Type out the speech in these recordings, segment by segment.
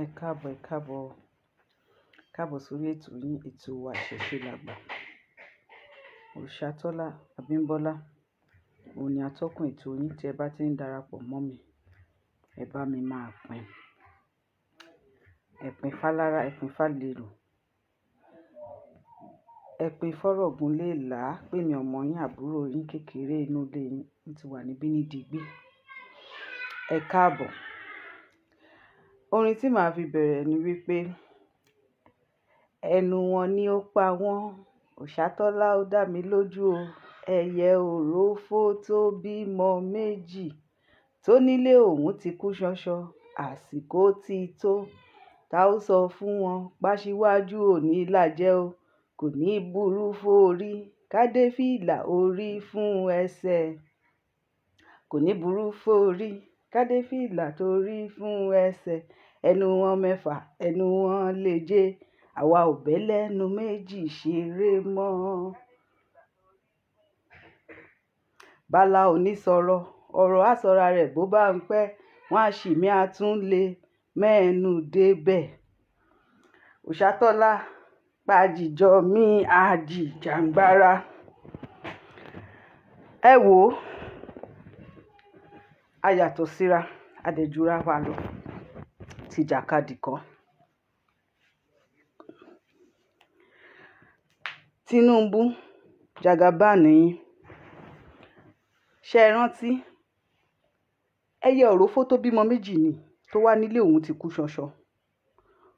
Ẹ káàbọ̀ sórí ètò yín, ètò wa Ìṣẹ̀ṣe l'Àgbà. Òòṣàtọ́lá Abímbọ́lá òun ni atọ́kùn ètò yín. Tí ẹ bá ti ń darapọ̀ mọ́ mi, ẹ bá mi máa pín. Ẹ̀pìn fálára, ẹ̀pìn fálérò, ẹ̀pìn fọ́rọ̀gùn lè là á pé mi ọmọ yín, àbúrò yín kékeré inú ilé yín ti wà níbí ní digbí. Ẹ káàbọ̀. Orin tí màá fi bẹ̀rẹ̀ ni wípé ẹnu wọn ni ó pa wọ́n, Òòṣàtọ́lá ó dá mi lójú o, ẹyẹ òrófó tó bímọ méjì tó nílé òun ti kú ṣánṣán, àsìkò ti tó tá ó sọ fún wọn p'Aṣíwájú ò ní làjẹ́ o, kò ní burú fórí kádé fìlà orí fún ẹsẹ̀, kò ní burú fórí kádé fìlà torí fún ẹsẹ̀. Ẹnu wọn mẹ́fà, ẹnu wọn léje, àwa ò bẹ́lẹ́nu méjì ṣeré mọ́. Bálá ò ní sọ̀rọ̀, ọ̀rọ̀ á sọra rẹ̀ bó bá ń pẹ́, wọ́n á ṣì mí àtúnlé mẹ́ẹ̀nù débẹ̀. Òòṣàtọ́lá pàjìjọ mi àjìjàǹgbara. Ẹ wò ó, a yàtọ̀ síra, a dẹ̀ jura wa lọ, ti jàkadì kọ́. TINUBU Jagaban yín, ṣé ẹ rántí ẹyẹ òrófó tó bímọ méjì ni tó wá nílé òun ti kú ṣánṣán?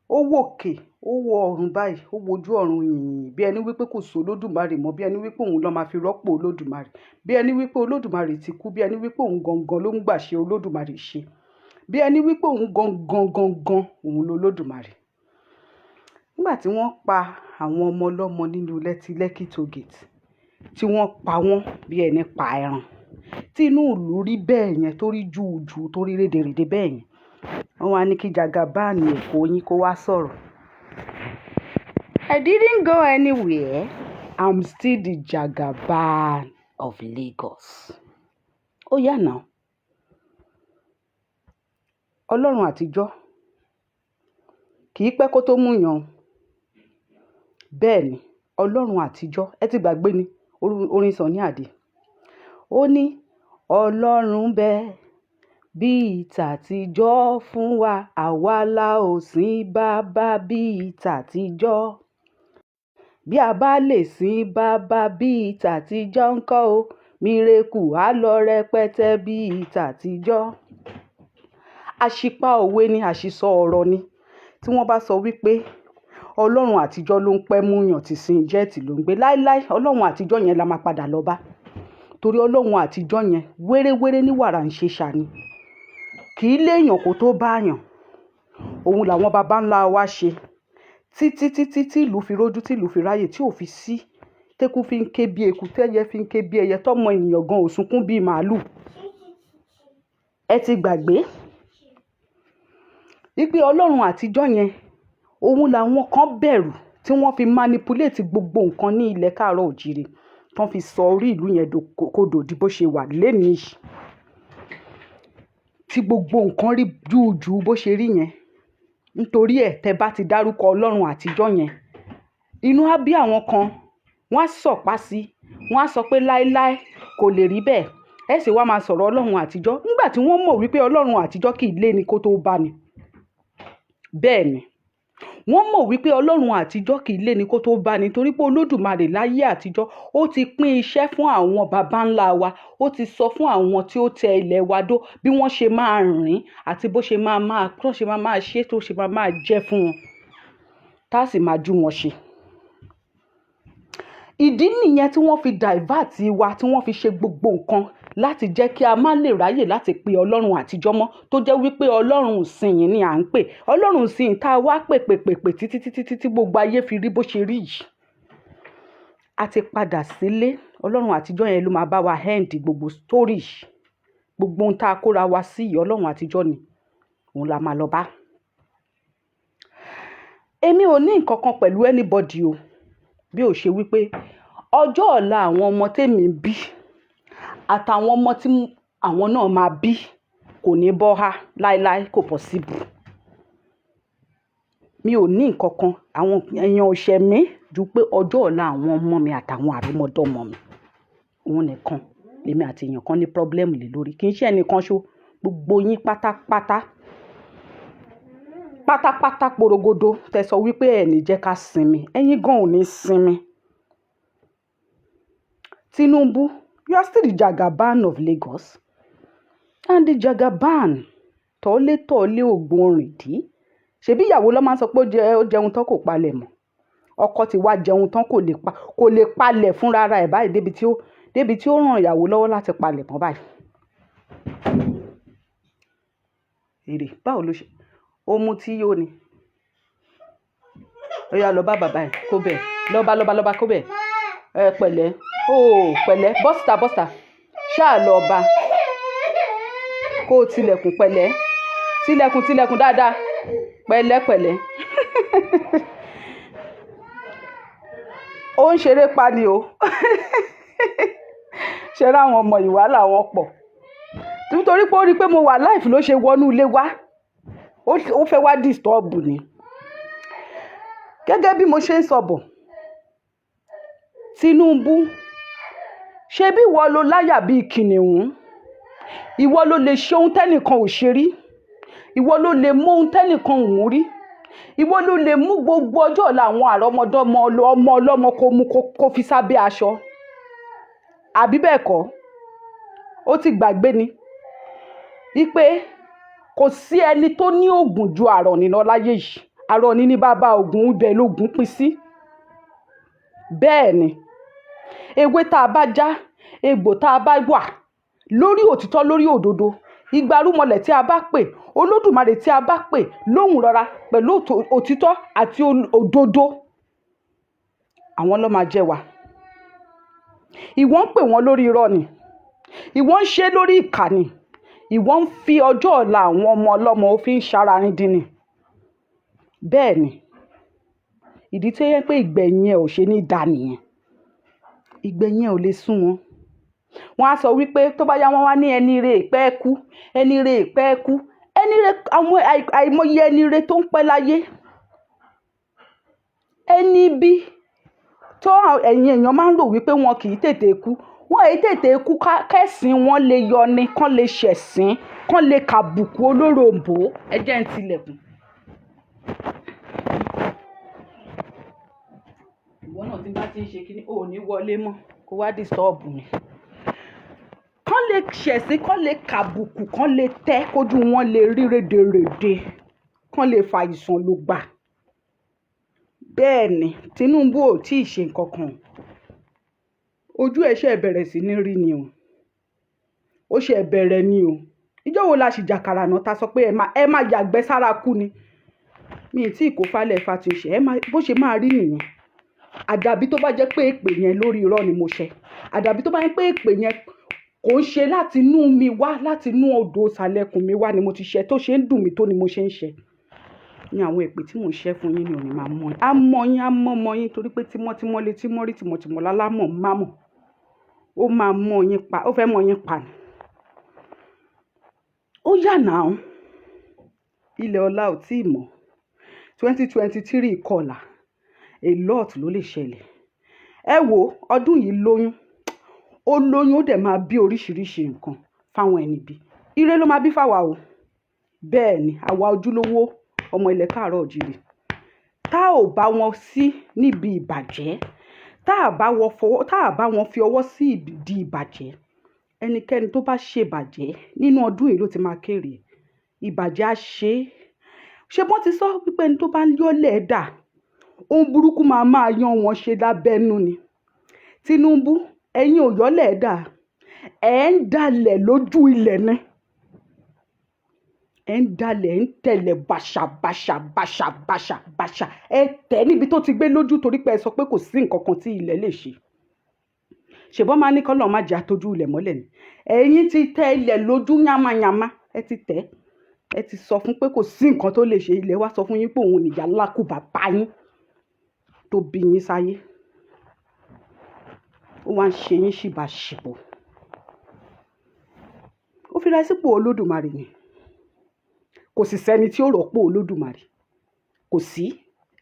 Ó wòkè, ó wo ọ̀run báyìí, ó wojú ọ̀run yìnyín bí ẹni wípé kò sí Olódùmarè mọ́, bí ẹni wípé òun ló máa fi rọ́pò Olódùmarè, bí ẹni wípé Olódùmarè ti kú, bí ẹni wípé òun gangan ló ń gbàṣẹ Olódùmarè ṣe, bí ẹni wípé òun gangan òun lolódùmarè. Nígbà tí wọ́n pa àwọn ọmọ ọlọ́mọ nínú Lekki Tollgate, tí wọ́n pa wọ́n bí ẹni pa ẹran, tí inú ìlú rí bẹ́ẹ̀ yẹn, tó rí jùjù, tó rí rédèrèdè bẹ́ẹ̀ yẹn, wọ́n wá ní kí Jagaban Èkó yín kó wá sọ̀rọ̀. I didn't go anywhere. I'm still the Jagaban of Lagos. Ó yá náà. Ọlọ́run àtijọ́ kì í pẹ́ kó tó mú yàn. Bẹ́ẹ̀ ni, Ọlọ́run àtijọ́, ẹ ti gbàgbé ni orin Sunny Adé. Ó ní Ọlọ́run bẹ bí tàtijọ́ fún wa, àwa la ò sìn bàbá bí tàtijọ́. Bí a bá lè sìn bàbá bí tàtijọ́ ńkọ́ o, mírèkù á lọ rẹpẹtẹ bí tàtijọ́. Àṣìpa òwe ni, àṣìsọ ọ̀rọ̀ ni. Tí wọ́n bá sọ wípé Ọlọ́run àtijọ́ ló ń pẹ́ mú yàn tí sin jẹ́ẹ̀tì ló ń gbé, láíláí Ọlọ́run àtijọ́ yẹn la máa padà lọ bá. Torí Ọlọ́run àtijọ́ yẹn wéréwéré ní wàrà ń ṣe ṣàní, kì í léèyàn kó tó bá yàn. Òun làwọn baba ńlá wa ṣe títí tí ìlú fi rójú, tí ìlú fi ráyè, tí ò fi sí tẹ́kú fi ń ké bí eku, tẹ́yẹ fi ń ké bí ẹyẹ, tọ́mọ ènìyàn gan ò sunkún bí màálù. Ẹ ti gbàgbé wípé Ọlọ́run àtijọ́ yẹn òun làwọn kan bẹ̀rù, tí wọ́n fi manipulate gbogbo nǹkan ní ilẹ̀ káàárọ̀ òjìrì, tán fi sọ orí ìlú yẹn kodò di bó ṣe wà lénìí yìí, tí gbogbo nǹkan rí júùjù bó ṣe rí yẹn. Nítorí ẹ̀, tẹ́ bá ti dárúkọ Ọlọ́run àtijọ́ yẹn, inú á bí àwọn kan, wọ́n á sọ̀pá sí, wọ́n á sọ pé láíláí kò lè rí bẹ́ẹ̀. Ẹ sì wá máa sọ̀rọ̀ Ọlọ́run àtijọ́ nígbà tí wọ́n mọ̀ wípé Ọlọ́run àtijọ́ kì í lé ni kó tó bá ni. Bẹ́ẹ̀ ni, wọ́n mọ̀ wípé Ọlọ́run àtijọ́ kì í lé ni kó tó bá ni, torí pé Olódùmarè láyé àtijọ́ ó ti pín iṣẹ́ fún àwọn baba ńlá wa, ó ti sọ fún àwọn tí ó tẹ ilẹ̀ wa dó bí wọ́n ṣe máa rìn àti bó ṣe máa ṣe tó ṣe máa jẹ́ fún wọn, tá sì máa jú wọn ṣe. Ìdí nìyẹn tí wọ́n fi divert wa, tí wọ́n fi ṣe gbogbo nǹkan láti jẹ́ kí a má lè ráyè láti pe Ọlọ́run àtijọ́ mọ́, tó jẹ́ wípé Ọlọ́run ìsìn ni à ń pè. Ọlọ́run ìsìn tá a wá pè títí gbogbo ayé fi rí bó ṣe rí yìí. A ti padà sílé. Ọlọ́run àtijọ́ yẹn ló máa bá wa end gbogbo story. Gbogbo ohun tá a kóra wa sí yìí, Ọlọ́run àtijọ́ ni òun la máa lọ bá. Èmi ò ní nǹkan kan pẹ̀lú anybody o, bí ó ṣe wípé ọjọ́ ọ̀la àwọn ọmọ tèmi bí àtàwọn ọmọ tí àwọn náà máa bí kò ní bọ́ ha láíláí, kò possible. mi ò ní nǹkan kan, àwọn èèyàn ò ṣẹ̀ mí ju pé ọjọ́ ọ̀la àwọn ọmọ mi àtàwọn àrọ́mọdọ́mọ mi, òun nìkan lèmi àti èèyàn kan ní problem lé lórí. Kì í ṣe ẹnìkan ṣo, gbogbo yín pátápátá porogodo tẹ́ sọ wípé ẹ ní jẹ́ ká sinmi, ẹ̀yin gan ò ní sinmi. Tinubu, you are still the Jagaban of Lagos, and the Jagaban tọ́lé ògbóǹrìndí. Ṣebí ìyàwó ló máa ń sọ pé ó jẹun tán kò palẹ̀ mọ́, ọkọ ti wá jẹun tán kò lè palẹ̀ fúnra ara ẹ̀ báyìí débi tí ó ràn ìyàwó lọ́wọ́ láti palẹ̀ mọ́ báyìí. Èrè báwo ló ṣe ó mú tí yóò ní? Ó yá lọ bá bàbá ẹ̀ kó bẹ̀, lọ́ba kó bẹ̀, pẹ̀lẹ́ pẹ̀lẹ́ bọ́sítà ṣáà lọ bá kó o tilẹ̀kùn pẹ̀lẹ́, tilẹ̀kùn dáadáa, pẹ̀lẹ́. Ó ń ṣeré pa ni o. Ṣe rá àwọn ọmọ ìwà làwọn pọ̀. Nítorí pé ó rí i pé mo wà live ló ṣe wọnú ilé wá. Ó fẹ́ wá disturb ni. Gẹ́gẹ́ bí mo ṣe ń sọ bọ̀, Tinubu, ṣe bí ìwọ ló láyà bíi kìnìún? Ìwọ ló lè ṣe ohun tẹ́nìkan ò ṣe rí. Ìwọ ló lè mú ohun tẹ́nìkan ò rí. Ìwọ ló lè mú gbogbo ọjọ́ ọ̀la àwọn àrọ́mọdọ́mọ ọmọ ọlọ́mọ kó fi sábẹ́ aṣọ. Àbí bẹ́ẹ̀ kọ́? Ó ti gbàgbé ni wípé kò sí ẹni tó ní oògùn ju àrọ̀nì lọ láyé yìí. Àrọ̀nì ní bàbá oògùn, ibẹ̀ lóògùn pín sí. Bẹ́ẹ̀ ni, ewé tá a bá já, egbò tá a bá wà lórí òtítọ́, lórí òdodo, ìgbárùmọ̀lẹ̀ tí a bá pè, olódùmarè tí a bá pè lóhùn rọra pẹ̀lú òtítọ́ àti òdodo, àwọn ló máa jẹ wá. Ìwọ ń pè wọ́n lórí irọ́ ni, ìwọ ń ṣe lórí ìkà ni, ìwọ ń fi ọjọ́ ọ̀la àwọn ọmọ ọlọ́mọ ó fi ń ṣara ríndín ni. Bẹ́ẹ̀ ni, ìdí tó yẹ pé ìgbẹ̀yìn ẹ̀ ò ṣe ní dà nìyẹn. Ìgbẹ̀yìn ẹ̀ ò lè sún wọn. Wọ́n á sọ wípé tó bá yá wọn wá ní ẹni re ìpẹ́ kú, àwọn àìmọye ẹni re tó ń pẹ́ láyé. Ẹni bí tó ẹ̀yin èèyàn máa ń rò wípé wọn kì í tètè kú. Wọ́n èyí tètè kú kẹ́sìn wọn lè yọ ni, kán lè ṣẹ̀sín, kán lè kàbùkù olóròǹbó. Ẹ jẹ́ ń tilẹ̀kùn. Ìwọ náà tí bá ti ń ṣe kíní, ò ní wọlé mọ́ kó wá disturb mi. Kán lè ṣẹ̀sín, kán lè kàbùkù, kán lè tẹ́, kójú wọn lè rí rédèrèdè, kán lè fa ìsàn ló gbà. Bẹ́ẹ̀ ni, Tinubu ò tí ì ṣe nǹkan kan. Ojú ẹ̀ ṣe bẹ̀rẹ̀ sí ní rí ni o. Ó ṣe bẹ̀rẹ̀ ni o. Ìjọ́ wo la ṣì jàkàrà náà ta sọ pé ẹ má yàgbẹ́ sára kú ni. Mi ì tí ì kó falẹ̀ Fàtúnṣe, bó ṣe máa rí nìyẹn. Àdàbí tó bá jẹ́ pé èpè yẹn lórí irọ́ ni mo ṣe. Àdàbí tó bá jẹ́ pé èpè yẹn kò ń ṣe láti inú mi wá, láti inú odò ìsàlẹ̀kùn mi wá ni mo ti ṣe, tó ṣe ń dùn mí tó ni mo ṣe ń ṣe. Ní àwọn èpè tí mò ń ṣẹ́ fún yín ni ò ní máa mọ̀ yín. Á mọ̀ yín, á mọ̀ mọ̀ yín torí pé tímọ́tímọ́ lé tímọ́rí tìmọ̀tìmọ̀ lálámọ̀ má mọ̀. Ó máa mọ̀ yín pa, ó fẹ́ mọ̀ yín pa ni. Ó yà náà. Ilẹ̀ ọlá ò tí ì mọ̀. 2023 ìkọlà, a lot ló lè ṣẹlẹ̀. Ẹ wo ọdún yìí lóyún. Ó lóyún ó dẹ̀ máa bí oríṣiríṣi nǹkan fáwọn ẹni bí. Ire ló máa bí fáwa o. Bẹ́ẹ̀ ni, àwa ojúlówó ọmọ ilẹ̀ káàárọ̀ òjìrì. Tá ò bá wọn sí níbi ìbàjẹ́, tá à bá wọn fi ọwọ́ sí ìdí ìbàjẹ́, ẹnikẹ́ni tó bá ṣe ìbàjẹ́ nínú ọdún yìí ló ti máa kéré. Ìbàjẹ́ á ṣe é. Ṣé wọ́n ti sọ wípé ẹni tó bá ń yọ́lẹ̀ dà, ohun burúkú máa yan wọn ṣe lábẹ́nú ni. Tinubu, ẹ̀yin ò yọ́lẹ̀ dà, ẹ̀ ń dalẹ̀ lójú ilẹ̀ ni. Ẹ̀ ń dalẹ̀, ẹ̀ ń tẹ̀lẹ̀ bàṣà. Ẹ tẹ̀ níbi tó ti gbé lójú torí pé ẹ sọ pé kò sí nǹkan kan tí ilẹ̀ lè ṣe. Ṣèbọ́n máa ní kọ́lọ̀ má jẹ́ àtọ́jú ilẹ̀ mọ́lẹ̀ ni. Ẹ̀yin ti tẹ ilẹ̀ lójú yánmayànmá. Ẹ ti tẹ̀. Ẹ ti sọ fún pé kò sí nǹkan tó lè ṣe. Ilẹ̀ wa sọ fún yín pé òun nìyá lákù bàbá yín tó bí yín sáyé. Ó wá ń ṣe yín ṣìbàṣìbò. Ó fi ra sípò Olódùmarè ni. Kò sì sẹ́ni tí ó rọ́pò Olódùmarè. kò sí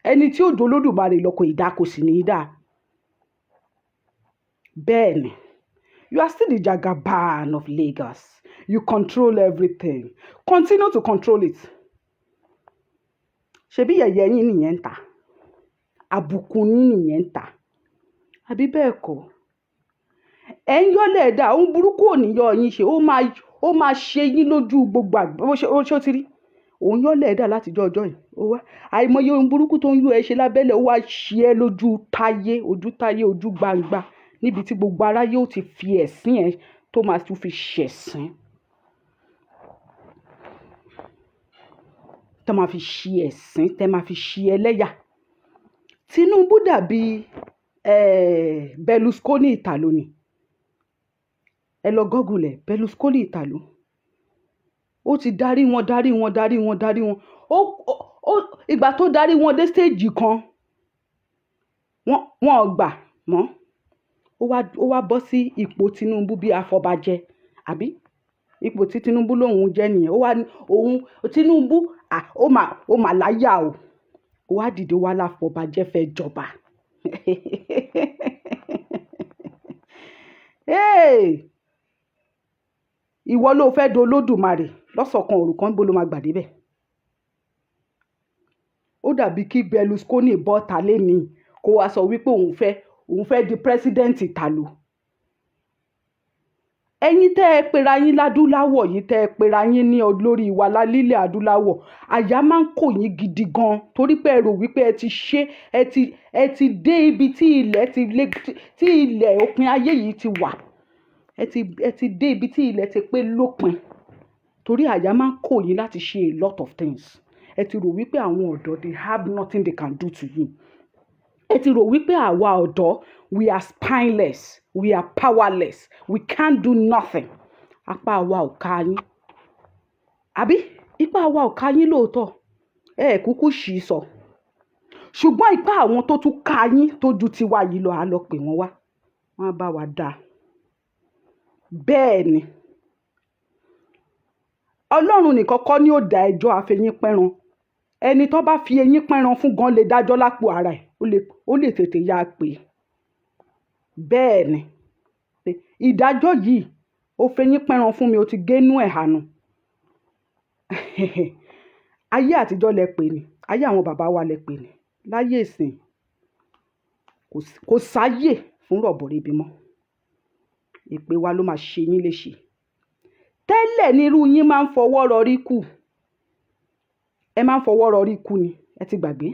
ẹni tí ó do Olódùmarè lọ kò ì dá kò sì ní í dá. Bẹ́ẹ̀ ni, you are still the Jagaban of Lagos. You control everything. Continue to control it. Ṣebí yẹ̀yẹ́ yín nìyẹn ń tà, àbùkù yín nìyẹn ń tà, àbí bẹ́ẹ̀ kọ́? Ẹ ń yọ́lẹ̀ ẹ̀dá, ohun burúkú ò ní yọ yín ṣe, ó máa ṣe yín lójú gbogbo ó ti rí. Òun yọ́lẹ̀ ẹ̀dá látijọ́ ọjọ́ yìí, ó wá àìmọye ohun burúkú tó ń yọ ẹ ṣe lábẹ́lẹ̀, ó wá ṣe ẹ lójú táyé, ojú gbangba, níbi tí gbogbo aráyé ó ti fi ẹ̀sín ẹ tó máa tún fi ṣẹ̀sín. Tẹ́ máa fi ṣi ẹ̀sín, tẹ́ máa fi ṣi ẹlẹ́yà. Tinubu dàbí Berlusconi Ìtàló ni. Ẹ lọ Google ẹ̀, Berlusconi Ìtàló. Ó ti darí wọn. Ìgbà tó darí wọn dé stage kan, wọn ò gbà mọ́. Ó wá bọ́ sí ipò Tinubu bí afọbajẹ, àbí? Ipò tí Tinubu lòun jẹ́ nìyẹn. Ó wá ní òun Tinubu ó mà láyà o. Ó wá dìde wá láfọbajẹ fẹ́ jọba. Ìwọ ló fẹ́ do Olódùmarè lọ́sọ̀kan òru kan, bó ló máa gbà débẹ̀? Ó dàbí kí Berlusconi bọ́ ta lẹ́ni kó wá sọ wípé òun fẹ́ di president Ìtàló. Ẹ̀yin tẹ́ ẹ pera yín ládúláwọ̀ yìí, tẹ́ ẹ pera yín ní olórí wa lílẹ̀ adúláwọ̀, àyà máa ń kò yín gidi gan, torí pé ẹ rò wípé ẹ ti dé ibi tí ilẹ̀ òpin ayé yìí ti wà. Ẹ ti dé ibi tí ilẹ̀ ti pé lópin, torí àyà máa ń kò yín láti ṣe a lot of things. Ẹ ti rò wípé àwọn ọ̀dọ́ they have nothing they can do to you. Ẹ ti rò wípé àwa ọ̀dọ́ we are spineless, we are powerless, we can't do nothing. Apá wa ò ká yín, àbí? Ipá wa ò ká yín lóòótọ́, kúkú ṣì sọ. Ṣùgbọ́n ipá àwọn tó tún ká yín tó ju tiwa yìí lọ, á lọ pè wọ́n wá, wọ́n á bá wa dá. Bẹ́ẹ̀ ni, Ọlọ́run nìkan kọ́ ni ó dá ẹjọ́ àfẹ̀yìn pẹ́ran. Ẹni tó bá fi eyín pẹ́ran fún gan lè dájọ́ lápò ara ẹ̀, ó lè tètè yá pé. Bẹ́ẹ̀ ni, ìdájọ́ yìí ó fẹ̀yìn pẹ́ran fún mi, ó ti génú ẹ̀ hànú. Ayé àtijọ́ lẹ pè ní, ayé àwọn bàbá wa lẹ pè ní. Láyé ìsìn kò sáyè fún rọ̀bọ̀rẹ́bí mọ́. Èpè wa ló máa ṣe yín léṣe. Tẹ́lẹ̀ ni irú yín máa ń fọwọ́ rọrí kù. Ẹ máa ń fọwọ́ rọrí kù ni, ẹ ti gbàgbé.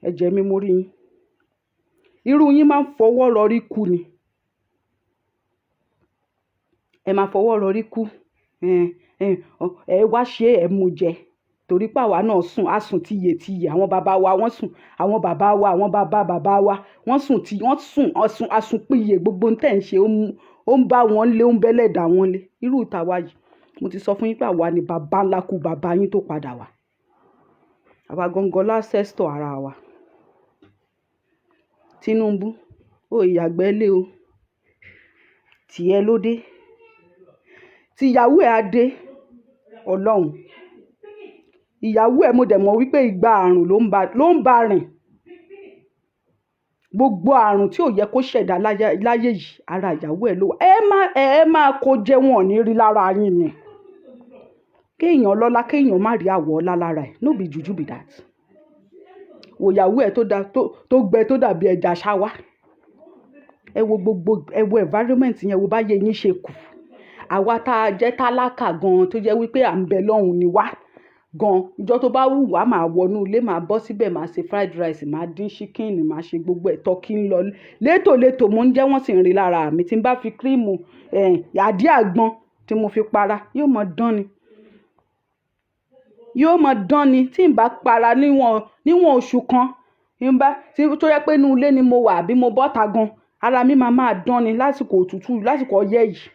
Ẹ jẹ́ mi mo rí yín. Irú yín máa ń fọwọ́ rọrí kù ni. Ẹ máa fọwọ́ rọrí kù. Ẹ wá ṣe ẹ mú jẹ. Torí pé àwa náà sùn, á sùn tíye. Àwọn bàbá wa wọ́n sùn, àwọn bàbá wa, àwọn bàbá wa wọ́n sùn àsùnpìyè. Gbogbo ń tẹ̀ ń ṣe ó ń bá wọn lé, ó ń bẹ́lẹ̀ dà wọ́n lé. Irú tàwa yìí, mo ti sọ fún yín pé àwa ni bàbá ńlá kú bàbá yín tó padà wá. Àwa gangan lásẹ̀stọ̀ ara wa. Tinubu, ó ìyàgbẹ́ lé o. Tìẹ ló dé. Tìyàwó ẹ̀ á dé. Ọlọ́run. Ìyàwó ẹ̀ mo dẹ̀ mọ̀ wípé igba àrùn ló ń bá rìn. Gbogbo àrùn tí ò yẹ kó ṣẹ̀dá láyé yìí, ara ìyàwó ẹ̀ ló wà. Ẹ máa kó jẹ wọn ní rí lára yín ni. Kéèyàn lọ́lá, kéèyàn má rí àwọ̀ ọlá lára ẹ̀. No be juju be that. Wò ìyàwó ẹ̀ tó gbẹ tó dàbí ẹja ṣáwá. Ẹ wo environment yẹn, wo báyé yín ṣe kù. Àwa tá a jẹ́ tálákà gan, tó jẹ́ wípé à ń bẹ lọ́hùn ni wá gan. Ìjọ tó bá wù wá máa wọnú ilé, máa bọ́ síbẹ̀, máa ṣe fried rice, máa dín chicken, máa ṣe gbogbo ẹ̀ tọ́kí ń lọ. Létòlétò mo ń jẹ́ wọ́n sì ń rí lára mi. Tí n bá fi kírímù àdí àgbọn tí mo fi para, yóò mọ dán ni. Yóò mọ dán ni tí n bá para níwọ̀n oṣù kan. Tó yẹ pé inú ilé ni mo wà àbí mo bọ́ta gan, ara mi máa dán ni lásìkò òtútù, lásìkò ọyẹ́ yìí.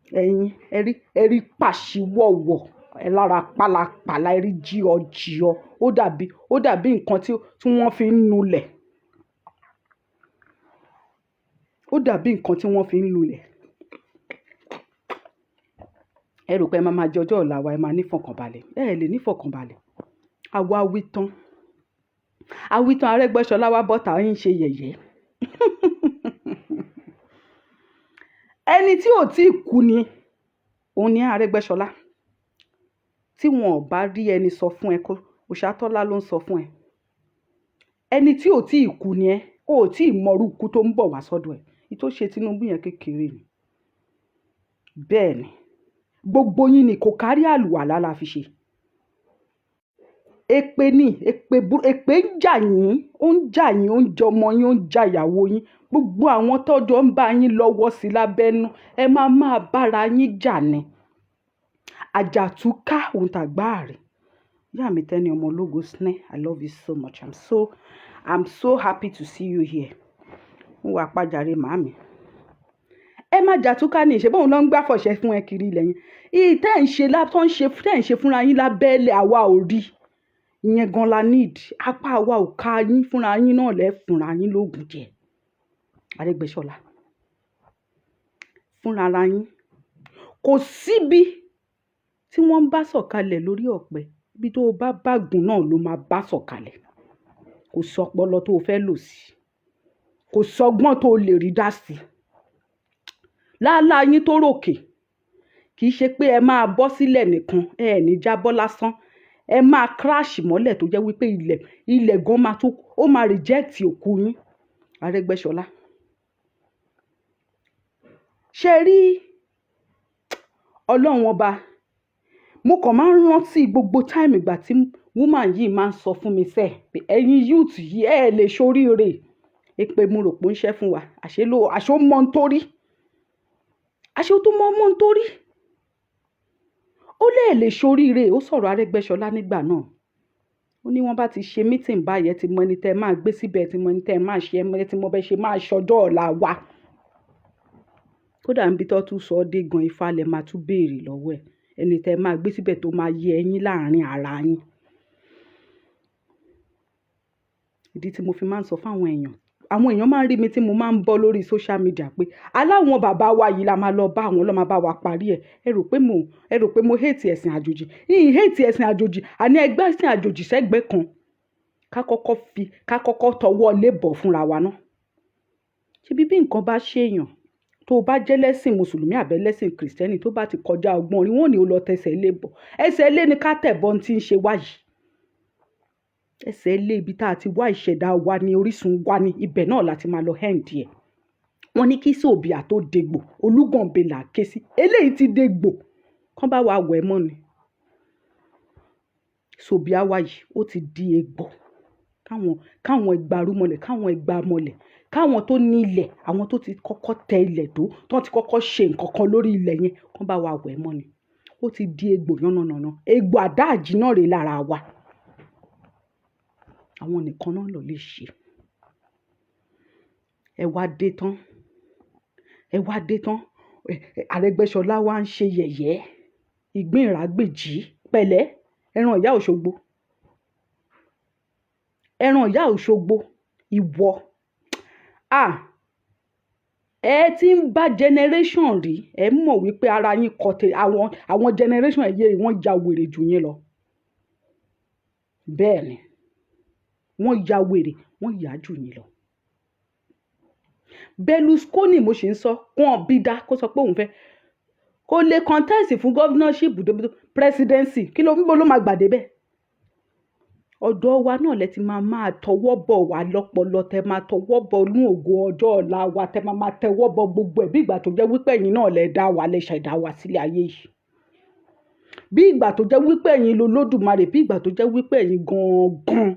Ẹ̀yin ẹ rí pàṣíwọ̀wọ̀, ẹ lára pálapàla, ẹ rí jíọjíọ. Ó dàbí nǹkan tí wọ́n fi ń nulẹ̀. Ó dàbí nǹkan tí wọ́n fi ń nulẹ̀. ẹ rò pé ẹ máa jọjọ́ ọ̀la wa ẹ máa nífọ̀kànbalẹ̀ ẹ lè nífọ̀kànbalẹ̀. àwa wí tán Arẹ́gbẹ́ṣọlá wá bọ́ta ń ṣe yẹ̀yẹ́ ẹni tí ò tí ì kú ni òun ni Arẹ́gbẹ́ṣọlá. tí wọn ò bá rí ẹni sọ fún ẹ kó Òṣàtọ́lá ló ń sọ fún ẹ. ẹni tí ò tí ì kú ni ẹ ò tí ì mọrú ikú tó ń bọ̀ wá sọ́dọ̀ ẹ. ìtò ṣe Tinubu yẹn kékeré ni. bẹ́ẹ̀ ni gbogbo yín ni kò kárí àlùwàlá la fi ṣe. èpè ni èpè ń jà yín ó ń jà yín ó ń jọmọ yín ó ń jà ìyàwó yín. gbogbo àwọn tọ́jọ́ ń bá yín lọ́wọ́ sí lábẹ́nú ẹ máa bára yín jà ni. àjàtúká òun tàgbá rẹ̀. ìyá mi Tẹ́ni ọmọ ológo snẹ́ I love you so much I'm so happy to see you here. mo wà pàjáre màámi. ẹ má jàtúká ní ìṣe bóun ló ń gbàfọ̀ṣẹ́ fún ẹ kiri ilẹ̀ yẹn. tẹ́ ń ṣe fúnra yín lábẹ́lẹ̀ àwa ò rí. ìyẹn gan la need apá àwa ò ká yín fúnra yín náà lẹ́ fúnra yín lóògùn jẹ. Arẹ́gbẹ́ṣọlá fúnra ara yín kò síbi tí wọ́n bá sọ̀kalẹ̀ lórí ọ̀pẹ ibi tó o bá bàgùn náà ló máa bá sọ̀kalẹ̀. kò sọpọlọ tó o fẹ́ lò sí kò sọgbọ́n tó o lè rí dá sí. láàlá yín tó ròkè kì í ṣe pé ẹ máa bọ́ sílẹ̀ nìkan ẹ ní jábọ́ lásán ẹ máa crash mọ́lẹ̀ tó jẹ́ wípé ilẹ̀ gan máa tó ó máa reject òkú yín. Arẹ́gbẹ́ṣọlá ṣe rí ọlọ́run ọba mo kàn máa ń rántí gbogbo time ìgbà tí woman yìí máa ń sọ fún mi sẹ́ẹ̀ pé ẹ̀yin youth yìí ẹ lè ṣoríire. èpè mo rò pé ó ń ṣẹ́ fún wa àṣé ó mọ ń torí àṣé ó tún mọ ń torí. ó lè ṣoríire ó sọ̀rọ̀ Arẹ́gbẹ́ṣọlá nígbà náà. ó ní wọ́n bá ti ṣe meeting báyẹn ti mọ ẹni tẹ́ máa gbé síbẹ̀ ti mọ ẹni tẹ́ máa ṣe ẹ ti mọ bẹ́ẹ̀ ṣe máa ṣọjọ́ ọ̀la wa. kódà níbi tó tún sọ ọ́ dé gan ifá lẹ máa tún béèrè lọ́wọ́ ẹ̀ ẹni tẹ́ máa gbé síbẹ̀ tó máa yẹ ẹyin láàrin ara yín. ìdí tí mo fi máa ń sọ fáwọn èèyàn àwọn èèyàn máa ń rí mi tí mo máa ń bọ́ lórí social media pé aláwọn bàbá wa yìí la máa lọ bá àwọn lọ́ máa bá wa parí ẹ̀. ẹ rò pé mo hate ẹ̀sìn àjòjì yìí hate ẹ̀sìn àjòjì àní ẹgbẹ́ ẹ̀sìn àjòjì sẹ́gbẹ́ kan ká kọ́kọ́ tọwọ́ lébọ̀ fúnra wa náà. ṣebí bí nǹkan bá ṣèèyàn tó o bá jẹ́ lẹ́sìn mùsùlùmí àbẹ́ lẹ́sìn kìrìsìtẹ́nì tó bá ti kọjá ọgbọ́n orí wọn ò ní o lọ tẹsẹ̀ lé bọ̀ ẹsẹ̀ lé ní ká tẹ̀bọ́n tí ń ṣe wáyìí. ẹsẹ̀ lé ibi tá a ti wá ìṣẹ̀dá wa ní orísun wa ní ibẹ̀ náà láti máa lọ hẹ́ǹdì ẹ̀. wọ́n ní kí sòbíà tó dégbò olúgànbẹ là ké sí eléyìí ti dégbò kán bá wa wẹ̀ mọ́ ni. sòbíà wa yìí ó ti di egbò káwọn ẹgbàrú mọ́lẹ̀ káwọn ẹgbà mọ́lẹ̀ káwọn tó ní ilẹ̀ àwọn tó ti kọ́kọ́ tẹ ilẹ̀ tó ti kọ́kọ́ ṣe nǹkan kan lórí ilẹ̀ yẹn kán bá wa wẹ̀ mọ́ ni. ó ti di egbò yánnayànna egbò àdáàjì náà rèé lára wa. àwọn nìkan náà ló lè ṣe. ẹ wá dé tán Arẹ́gbẹ́ṣọlá wá ń ṣe yẹ̀yẹ́ ìgbín ìrágbèjì pẹ̀lẹ́ ẹran ìyá Òṣogbo ìwọ ẹ ti ń bá generation rí ẹ mọ̀ wípé ara yín kọtẹ àwọn generation ẹ̀yẹ wọ́n ya wèrè jù yín lọ. bẹ́ẹ̀ ni wọ́n ya wèrè wọ́n yà jù yín lọ. Berlusconi mo ṣe ń sọ wọn bí dá kó sọ pé òun fẹ́ kó lè contest fún governorship presidency kí ló máa gbàdé bẹ́ẹ̀. ọ̀dọ̀ wa náà lẹ ti máa tọwọ́ bọ̀ wá lọ́pọlọ tẹ máa tọwọ́ bọ̀ inú ògo ọjọ́ ọ̀la wa tẹ máa tẹwọ́ bọ̀ gbogbo ẹ̀ bí ìgbà tó jẹ́ wípé ẹ̀yin náà lẹ dá wa lẹ ṣẹ̀dá wa sílé ayé yìí. bí ìgbà tó jẹ́ wípé ẹ̀yin lolódùmarè bí ìgbà tó jẹ́ wípé ẹ̀yin gangan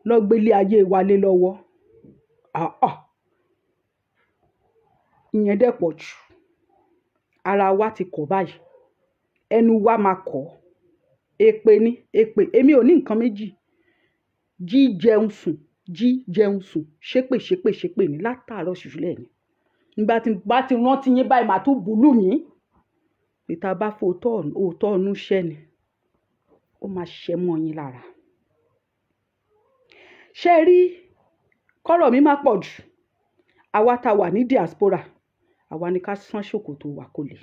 lọ gbélé ayé wa lé lọ́wọ́. ìyẹn dẹ̀ pọ̀ jù ara wa ti kọ̀ báyìí ẹnu wa máa kọ̀ èpè èmi ò ní nǹkan méjì jíjẹun sùn ṣépè ní látàárọ̀ ṣùṣùlẹ̀ ni nígbà tí bá ti rántí yín báyìí màá tún bùlù yín ìta bá fò òótọ́ ọ̀nù ṣẹ́ ni ó máa ṣẹ́ mọ́ yín lára. ṣé rí kọ́rọ̀ mi máa pọ̀ jù àwa tá wà ní diaspora àwa ni ká sán ṣòkòtò wa kó lè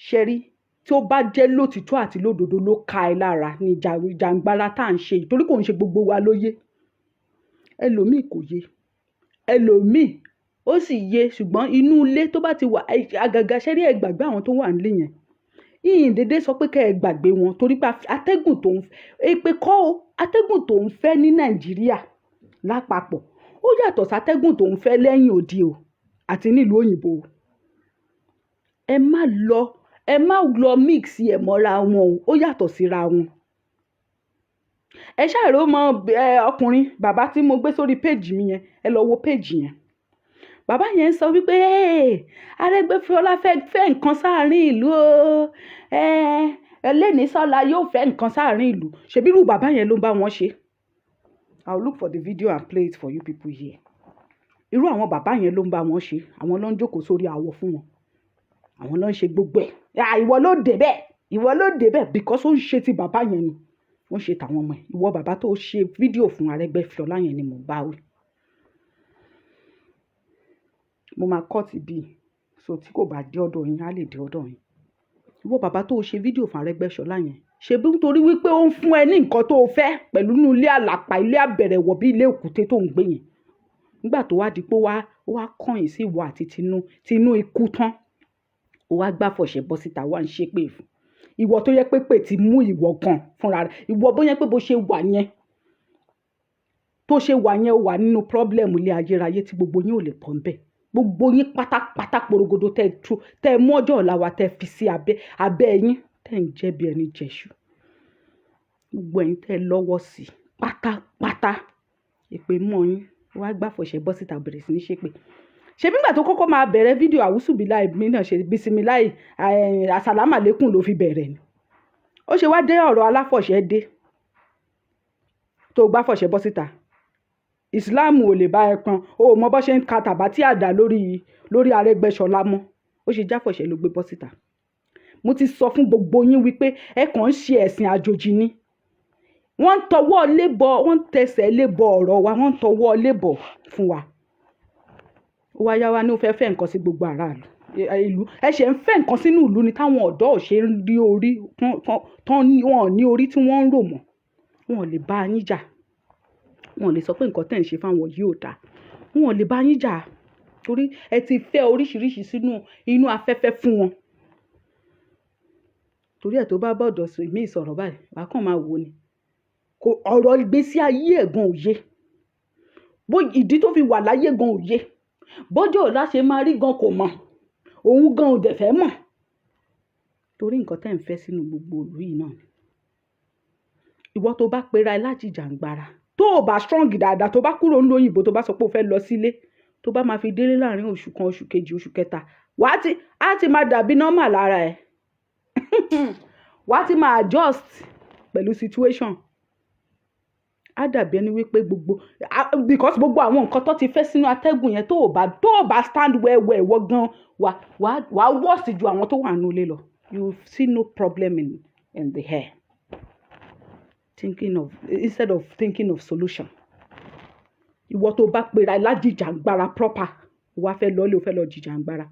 ṣẹ́rí tí ó bá jẹ́ lótìtọ́ àti lódodo ló ka ẹ lára ní jàǹgbara tá à ń ṣe torí kò ń ṣe gbogbo wa ló yé ẹlòmíì kò yé ẹlòmíì ó sì yé ṣùgbọ́n inú ilé tó bá ti wà àgàgà ṣẹ́rí ẹ gbàgbé àwọn tó wà nílé yẹn yìnyín dédé sọ pé kẹ́ ẹ gbàgbé wọn torí pé atẹ́gùn tó ń èpè kọ́ o atẹ́gùn tó ń fẹ́ ní Nàìjíríà lápapọ̀ ó yàtọ̀ sátẹ́gùn tó ń fẹ́ lẹ́yìn odi o àti nílùú òyìnbó o ẹ má lọ mix ẹ̀ mọ́ra wọn o ó yàtọ̀ síra wọn ẹ ṣàrò mọ ọkùnrin bàbá tí mo gbé sórí péjì mi yẹn ẹ lọ wo péjì yẹn bàbá yẹn sọ wípé Aregbesola fẹ́ nǹkan sáàrin ìlú o Ẹlẹ́nisọ́la yóò fẹ́ nǹkan sáàrin ìlú ṣebí irú bàbá yẹn ló ń bá wọn ṣe I will look for the video and play it for you people here irú àwọn bàbá yẹn ló ń bá wọn ṣe àwọn ló ń jókòó sórí àwọ̀ fún wọn àwọn ló ń ṣe gbogbo ẹ̀ ìwọ ló dé bẹ́ẹ̀ because ó ń ṣe ti bàbá yẹn ni wọ́n ṣe tàwọn ọmọ ẹ̀ ìwọ bàbá tó ṣe fídíò fún Aregbesola yẹn ni mo bá wí mo máa kọ́ọ̀tì bíi so tí kò bá dé ọ̀dọ̀ yín á lè dé ọ̀dọ̀ yín ìwọ bàbá tó ṣe fídíò fún Aregbesola yẹn ṣe bí nítorí wípé ó ń fún ẹ ní nǹkan tó fẹ́ pẹ̀lú inú ilé àlàpà ilé àbẹ̀rẹ̀wọ̀ bí ilé òkúté tó ń gbé yẹn nígbà tó wá di pé wá kọ̀yìn sí ìwọ àti tinú ikú tán ó wá gbáfọ̀ṣẹ́ bọ́ síta wá ń ṣépè fún ìwọ tó yẹ pé ti mú ìwọ gan fúnra rẹ̀ ìwọ bó yẹ pé bó ṣe wà yẹn ó wà nínú pọ́blẹ́mù ilé ayérayé tí gbogbo yín ò lè pọ̀ ń bẹ̀ gbogbo yín pátápátá porogodo tẹ́ mú ọjọ́ ọ̀la wa tẹ́ fi sí abẹ́ yín tẹ́ ń jẹ́ bí ẹni jẹ̀ṣù gbogbo ẹ̀yin tẹ́ lọ́wọ́ sí pátápátá èpè mọ́ yín wá gbáfọ̀ṣẹ́ bọ́ síta bẹ̀rẹ̀ sí ní ṣépè ṣebí nígbà tó kọ́kọ́ máa bẹ̀rẹ̀ fídíò àwùsùbíláì mi náà ṣe bísímíláì àsàlámàlékùn ló fi bẹ̀rẹ̀ ni ó ṣe wá dé ọ̀rọ̀ aláfọ̀ṣẹ́ dé tó gbáfọ̀ṣẹ́ bọ́ síta ìsìláàmù ò lè bá ẹ pọn o mọ bó ṣe ń ka tàbátì àdá lórí Aregbesola mọ́ ó ṣe jáfọ̀ṣẹ́ ló gbé bọ́ síta mo ti sọ fún gbogbo yín wípé ẹ kàn ń ṣe ẹ̀sìn àjòjì ni wọ́n ń tọwọ́ lébọ̀ wọ́n ń tẹsẹ̀ lébọ̀ ọ̀rọ̀ wa wọ́n ń tọwọ́ lébọ̀ fún wa ó wá yá wa ní ó fẹ́ nǹkan sí gbogbo aráàlú ìlú ẹ ṣe ń fẹ́ nǹkan sínú ìlú ni táwọn ọ̀dọ́ ò ṣe ń rí orí wọn ní orí tí wọ́n ń rò mọ́ wọn ò lè bá yín jà wọn ò lè sọ pé nǹkan tẹ̀ ń ṣe fáwọn yìí ò dáa wọn ò lè bá yín jà torí ẹ ti fẹ́ oríṣiríṣi sínú inú afẹ́fẹ́ fún wọn torí ẹ̀ tó bá bọ̀dọ̀ sọ ìmí ìsọ̀rọ̀ báyìí wàá kàn máa wò ni ọ̀rọ̀ ìgbésí ayé ẹ̀ gan òye bó ìdí tó fi wà láyé gan òye bọ́jọ́ ọ̀la ṣe máa rí gan kò mọ̀ òun gan ò dẹ̀ fẹ́ mọ̀ torí nǹkan tẹ́ ń fẹ́ sínú gbogbo ìlú yìí náà ìwọ tó bá pera ẹ láti jàǹgbara tó o bá strong dáadáa tó bá kúrò nílùú òyìnbó tó bá sọ pé o fẹ́ lọ sílé tó bá máa fi délé láàrin oṣù kan oṣù kejì oṣù kẹta á ti máa dàbí normal lára ẹ wàá ti máa adjust pẹ̀lú situation á dàbí ẹni wípé because gbogbo àwọn nǹkan tó ti fẹ́ sínú atẹ́gùn yẹn tó o bá stand well wọ́n gan wàá worst ju àwọn tó wà nínú ilé lọ you see no problem in the air instead of thinking of solution ìwọ tó bá pera lájìjàngbara proper wàá fẹ́ lọ́ọ́lé o fẹ́ lọ jìjàngbara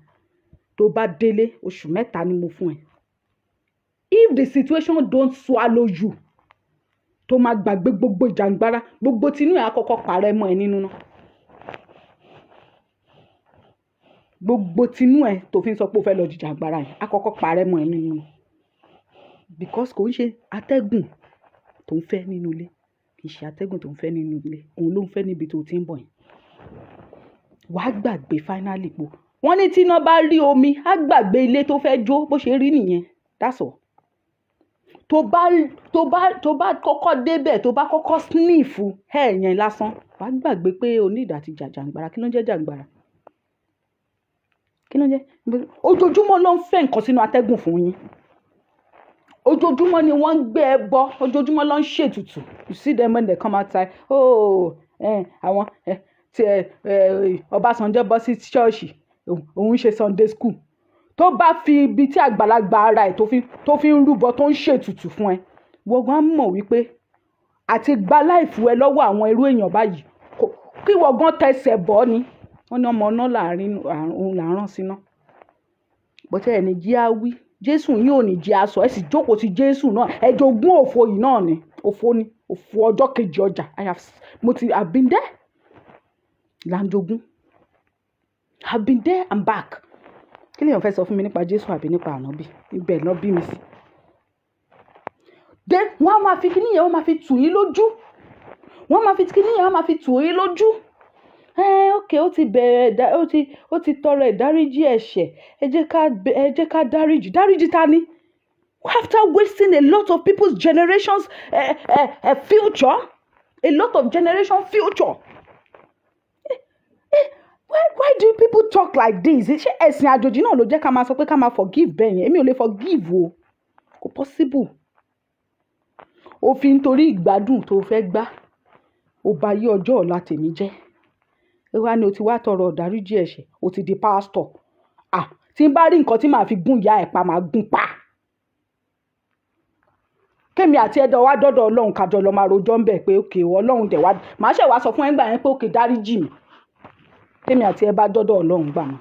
tó bá délé oṣù 3 ni mo fún ẹ if the situation don't swallow you tó máa gbàgbé gbogbo ìjàngbara gbogbo tinú ẹ̀ àkọ́kọ́ parẹ́ mọ́ ẹ nínú náà gbogbo tinú ẹ̀ tó fi ń sọ pé ó fẹ́ lọ jìjàngbara yẹn àkọ́kọ́ parẹ́ mọ́ ẹ nínú náà because kò ń ṣe atẹ́gùn tó ń fẹ́ nínú ilé kì í ṣe atẹ́gùn tó ń fẹ́ nínú ilé òun ló ń fẹ́ níbi tó ti ń bọ̀ yẹn wàá gbàgbé finally po wọ́n ní tí iná bá rí omi á gbàgbé ilé tó fẹ́ jó bó ṣe rí nìyẹn that's all tó bá kọ́kọ́ débẹ̀ tó bá kọ́kọ́ sniff ẹ̀ yẹn lásán wàá gbàgbé pé onídàá ti jàǹgbara kí ló ń jẹ́ jàǹgbara kí ló ń jẹ́ ojoojúmọ́ ló ń fẹ́ nǹkan sínú atẹ́gùn fún yín ojoojúmọ́ ni wọ́n ń gbé ẹbọ ojoojúmọ́ ló ń ṣètùtù you see them when they come outside àwọn Ọbásanjọ́ bọ́ sí ṣọ́ọ̀ṣì òun ṣe Sunday school tó bá fi ibi tí àgbàlagbà ara ẹ̀ tó fi ń rúbọ tó ń ṣètùtù fún ẹ wọ́n gan mọ̀ wípé àti gba láìfù ẹ lọ́wọ́ àwọn irú èèyàn báyìí kí wọ́n gan tẹsẹ̀ bọ́ ni wọ́n ní ọmọ náà láàrin òun làárọ̀ síná bọ́tẹ́ ẹni jí á wí Jésù yín ò ní jẹ́ aṣọ ẹ sì jókòó ti Jésù náà ẹ jogún òfo yìí náà ni òfo ọjọ́ kejì ọjà I've been there lanjogun I've been there and back. Kí lèèyàn fẹ́ sọ fún mi nípa Jésù àbí nípa ànábì ibẹ̀ náà bí mi sí. Then wọ́n á máa fi kíní yẹn wọ́n máa fi tù yín lójú wọ́n máa fi kíní yẹn wọ́n máa fi tù yín lójú. Okay, ó ti bẹ̀rẹ̀ ó ti tọrọ ìdáríjì ẹ̀ṣẹ̀ ẹ jẹ́ ká dáríjì ta ni. After wasting a lot of people's generations future, a lot of generation future. Why do people talk like this? Ṣé ẹ̀sìn àjòjì náà ló jẹ́ ká máa sọ pé ká máa forgive bẹ́ẹ̀ yẹn? Èmi ò lè forgive o. Kò possible. Ó fi nítorí ìgbádùn tó fẹ́ gbá. Ó bà yí ọjọ́ ọ̀la tèmi jẹ́. Ẹ wá ní o ti wá tọrọ ìdáríjì ẹ̀ṣẹ̀. O ti di pastor. Tí n bá rí nǹkan tí màá fi gún ìyá ẹ̀ pa màá gún pa. Kémi àti ẹ̀dọ̀ wá dọ́dọ̀ Ọlọ́run kájọ lọ máa rojọ́ ń bẹ̀ pé okay Ọlọ́run dẹ̀ wá. Màá ṣẹ̀ wá sọ fún ẹgbàá yẹn pé okay dáríjì mi. Kémi àti ẹ bá dọ́dọ̀ Ọlọ́run gbà mọ́.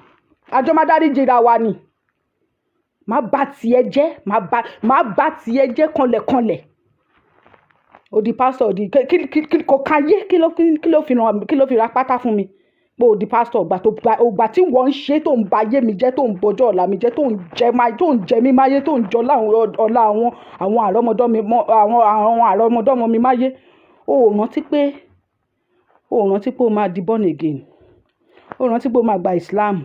Àjọ máa dáríjì ra wa ni. Má bá tiẹ̀ jẹ́ kanlẹ̀kanlẹ̀. Ó di pastor kò káyé kí ló fi ra pátá fún mi. Pé ó di pastor ògbà tí wọ́n ń ṣe tó ń ba ayé mi jẹ́ tó ń bọjọ́ ọ̀la mi jẹ́ tó ń jẹ mí máyé tó ń jọ ọ̀la àwọn àrọ́mọdọ́mọ mi máyé. Ó rántí pé ó máa di born again. Ó rántí pé ó máa gba Islam.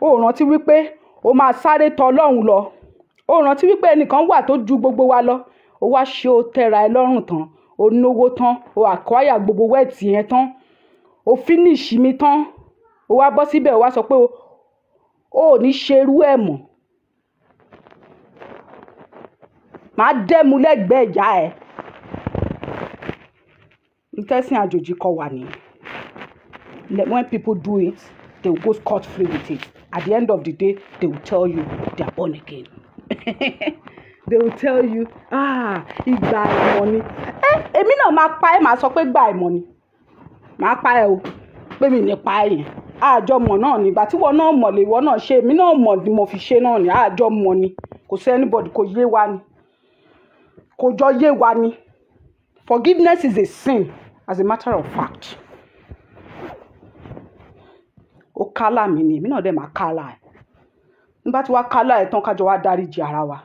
Ó rántí wípé ó máa sáré tọ Ọlọ́run lọ. Ó rántí wípé ẹnìkan wà tó ju gbogbo wa lọ. Ó wá ṣe ó tẹ́ra ẹ lọ́rùn tán. Ó náwó tán. Ó acquire gbogbo wealth yẹn tán. Ó finish mi tán. Ó wá bọ́ síbẹ̀ ó wá sọ pé ó ò ní ṣerú ẹ̀ mọ́. Màá dẹ́mu lẹ́gbẹ̀ẹ́ ìyá ẹ̀. Ìtẹ́sìn àjòjì kọ wà ní. When people do it, they will go scot-free with it. At the end of the day, they will tell you they are born again. They will tell you, ìgbà ìmọ̀ ni. Èmi náà máa pa ẹ́ màá sọ pé gbà ìmọ̀ ni. Màá pa ẹ́ o. Pé mi ní pa ẹ́ yẹn. Àjọmọ̀ náà ni. Ìgbà tí wọ́n náà mọ̀ lè wọ́n náà ṣe. Èmi náà mọ̀ ni mo fi ṣe náà ni. Àjọmọ̀ ni. Kò sí anybody kò yé wa ni. Kò jọ yé wa ni. Forgiveness is a sin, as a matter of fact. Ó kálà mi ni èmi náà dẹ̀ máa kálà ẹ̀. Nígbà tí wàá kálà ẹ̀ tán kájọ wá dáríjì ara wa.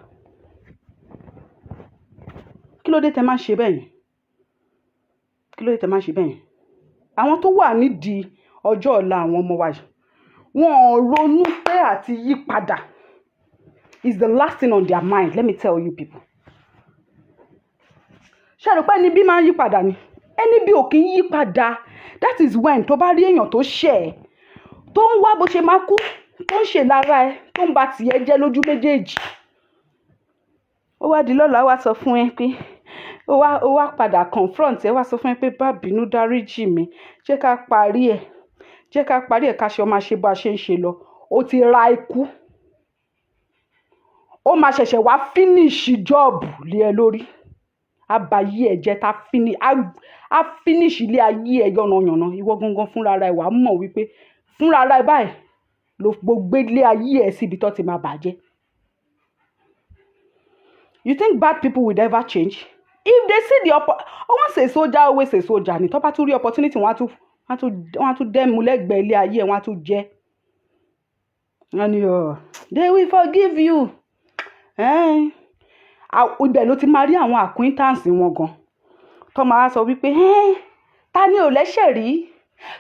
Kí ló dé tẹ́ máa ń ṣe bẹ́ẹ̀ yẹn? Kí ló dé tẹ́ máa ń ṣe bẹ́ẹ̀ yẹn? Àwọn tó wà nídìí ọjọ́ ọ̀la àwọn ọmọ wa yìí wọ́n ò ronú pé àti yí padà is the last thing on their mind. Let me tell you people. Ṣé àrò pé ẹni bí máa ń yí padà ni? Ẹni bí ò kì í yí padà. That is when tó bá rí èèyàn tó ṣẹ̀ ẹ́ tó ń wá bó ṣe máa kú tó ń ṣe lára ẹ tó ń ba tìẹ jẹ́ lójú méjèèjì. Ó wá di lọ́la wá sọ fún ẹ pé ó wá padà confront ẹ wá sọ fún ẹ pé bá bínú dáríjì mi jẹ́ ká parí ẹ̀ ká ṣe ọmọ ṣe bá ṣe ń ṣe lọ. Ó ti ra ikú. Ó máa ṣẹ̀ṣẹ̀ wá finish job lé ẹ lórí. Àbáyé ẹ jẹ́ á finish ilé ayé ẹ yànnàyànnà. Ìwọ gangan fúnra rẹ wàá mọ̀ wípé fúnra rẹ báyìí ló gbé ilé ayé ẹ síbi tó ti máa bàjẹ́. You think bad people will ever change? If they see wọ́n say soldier always say soldier ni tó bá tún rí opportunity wọ́n á tún dẹ́mu lẹ́gbẹ̀ẹ́ ilé ayé ẹ wọ́n á tún jẹ́. Wọ́n ní they will forgive you. Ibẹ̀ ló ti máa rí àwọn acquaintance wọn gan tó máa sọ wípé ta ni ò lẹ́ṣẹ̀ rí?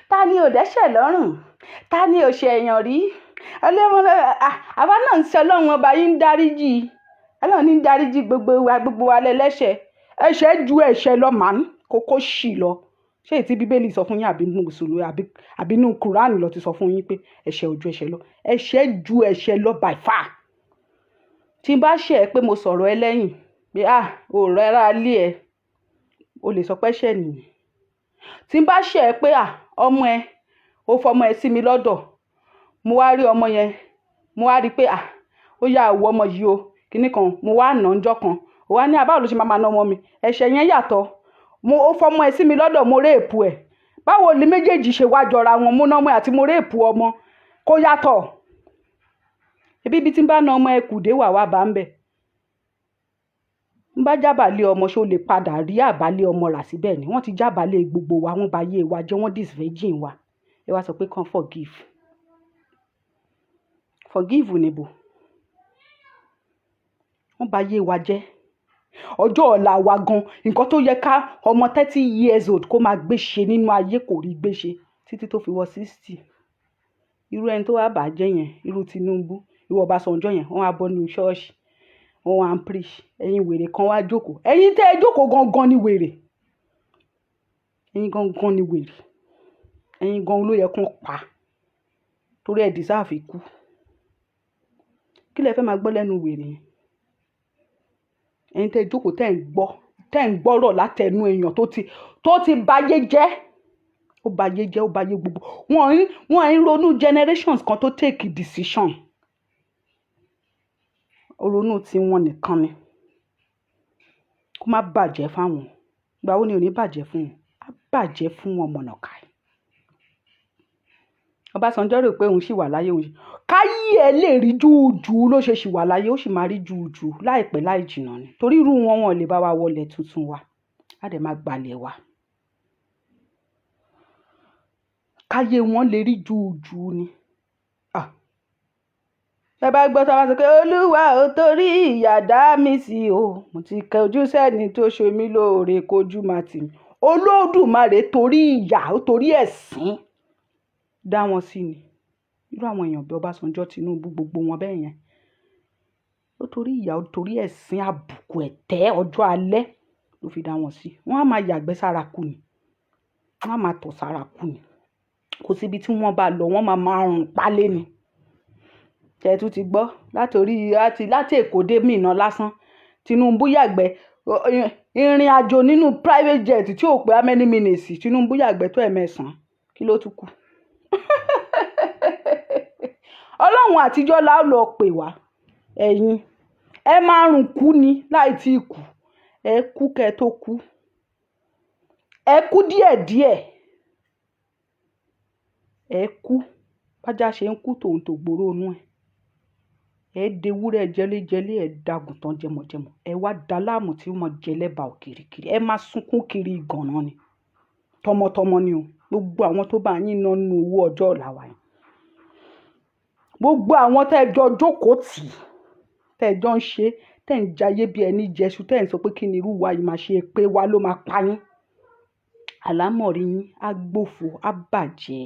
Ta ni ò dẹ́ṣẹ̀ lọ́rùn? Ta ni ò ṣe èèyàn rí? Àwa náà ń ṣe Ọlọ́run ọba yín ń dáríjì. Ọlọ́run ní ń dáríjì gbogbo wa lẹ́lẹ́ṣẹ̀. Ẹ̀ṣẹ̀ ju ẹ̀ṣẹ̀ lọ màá kókó ṣì lọ. Ṣé èyí tí Bíbélì sọ fún yín àbí nínú Mùsùlùmí àbí nínú Kùránì lọ ti sọ fún yín pé ẹ̀ṣẹ̀ ò ju ẹ̀ṣẹ̀ lọ? Ẹ̀ṣẹ̀ ju ẹ̀ṣẹ̀ lọ by far. Tí n bá ṣẹ̀ ẹ́ pé mo sọ̀rọ̀ ẹ lẹ́yìn pé ò rẹ́ra lé ẹ o lè sọ pé ẹ̀ṣẹ̀ nìyẹn. Tí n bá ṣẹ̀ ẹ́ pé ọmọ ẹ ó fọmọ ẹ sí mi lọ́dọ̀ mo wá rí ọmọ yẹn mo wá rí pé ó yá àwọ̀ ọmọ yìí o kíní kan mo wá nà ńjọ́ kan ó wá ní báwo ló ṣe máa ná ọmọ mi ẹ̀ṣẹ̀ yẹn yàtọ̀ ó fọmọ ẹ sí mi lọ́dọ̀ mo réèpù ẹ̀ báwo ni méjèèjì ṣe wá jọra wọn mo ná ọmọ àti mo réèpù ọmọ kó yàtọ̀. ibi tí ń bá na ọmọ ẹ kùdé wà bá ń bẹ̀. ń bá jábàálẹ̀ ọmọ ṣó lè padà rí àbálẹ̀ ọmọ rà síbẹ̀ ni. wọ́n ti jábàálẹ̀ gbogbo wa, wọ́n bà ayé wa jẹ́, wọ́n disvirgin wa. ẹ wá sọ pé kàn forgive. Forgive níbo? wọ́n bà ayé wa jẹ́. ọjọ́ ọ̀la wa gan, nǹkan tó yẹ ká ọmọ 30 years old kó máa gbé ṣe nínú ayé kò rí gbé ṣe títí tó fi wọ 60. irú ẹni tó wá bàjẹ́ yẹn, irú Tinubu, irú Ọbásanjọ́ yẹn, wọ́n á bọ́ nínú ṣọ́ọ̀ṣì, wọ́n wá ń preach. ẹ̀yin wèrè kan wá jókòó. ẹ̀yin tẹ́ ẹ jókòó gangan ni wèrè. ẹ̀yin gangan ni wèrè. ẹ̀yin gan ló yẹ kán pa torí ẹ deserve ikú. kí lẹ fẹ́ máa gbọ́ lẹ́nu wèrè yẹn? ẹ̀yin tẹ́ ẹ jókòó tẹ́ ẹ ń gbọ́rọ̀ látẹnu èèyàn tó ti bayé jẹ́. ó bayé jẹ́, ó bayé gbogbo. wọ́n ń ronú generations kan tó take decision. ronú tí wọ́n nìkan ni. kó má bàjẹ́ fáwọn. ìgbà wo ni ò ní bàjẹ́ fún wọn? á bàjẹ́ fún wọn mọ̀nàká. Ọbásanjọ́ rò pé òun ṣì wà láyé, òun káyé ẹ lè rí júùjù ló ṣe ṣì wà láyé, ó sì máa rí júùjù láìpẹ́ láì jìnnà ni. torí irú wọn lè bá wa wọlé tuntun wa, á dẹ̀ máa gbalẹ̀ wa. káyé wọn lè rí júùjù ni. ẹ bá gbọ́ tó bá sọ pé olúwa ò torí ìyà dá mi sí o, mo ti kọjú sẹ́ni tó ṣe mí lóore kojú má tì mí. Olódùmarè torí ìyà, ó torí ẹ̀sín dá wọn sí ni. irú àwọn èèyàn bí Ọbásanjọ́, Tinubu, gbogbo wọn bẹ́ẹ̀ yẹn, ó torí ìyà, ó torí ẹ̀sín, àbùkù, ẹ̀tẹ́ ọjọ́ alẹ́ ló fi dá wọn sí. wọ́n á máa yàgbẹ́ sára kù ni, wọ́n á máa tọ̀ sára kù ni. kò síbi tí wọ́n bá lọ, wọ́n máa rùn pálé ni. tẹ̀tù ti gbọ́ láti Èkó dé Mínà lásán, Tinubu yàgbẹ́ ìrìn àjò nínú private jet tí ò pé how many minutes, Tinubu yàgbẹ́ tó ẹ̀mẹ́sàn-án. kí ló tún kù? ọlọ́run àtijọ́ la lọ pè wá. ẹ̀yin ẹ máa rùn kú ni láì tí ì kú. ẹ kú kẹ́ tó kú. ẹ kú díẹ̀díẹ̀. ẹ kú bájá ṣe ń kú tòun tó gbòòrò inú ẹ̀. ẹ dewúrẹ́ jẹ́lẹ́jẹ́lẹ́, ẹ dàgùntàn jẹmọ̀jẹmọ̀, ẹ wá da láàmú tí wọ́n jẹlẹ́bà òkìrìkìrì. ẹ máa sunkún kiri ìgànnà ni. tọmọtọmọ ni o. gbogbo àwọn tó bá yín ná nínú owó ọjọ́ ọ̀la wa yẹn. gbogbo àwọn tẹ́ ẹ jọ jókòó tì, tẹ́ ẹ jọ ń ṣe, tẹ́ ẹ ń jayé bí ẹni jẹṣu, tẹ́ ẹ ń sọ pé kí ni irú wa yìí máa ṣe, pé wa ló máa pa yín. àlámọ̀rí yín á gbófo, á bàjẹ́.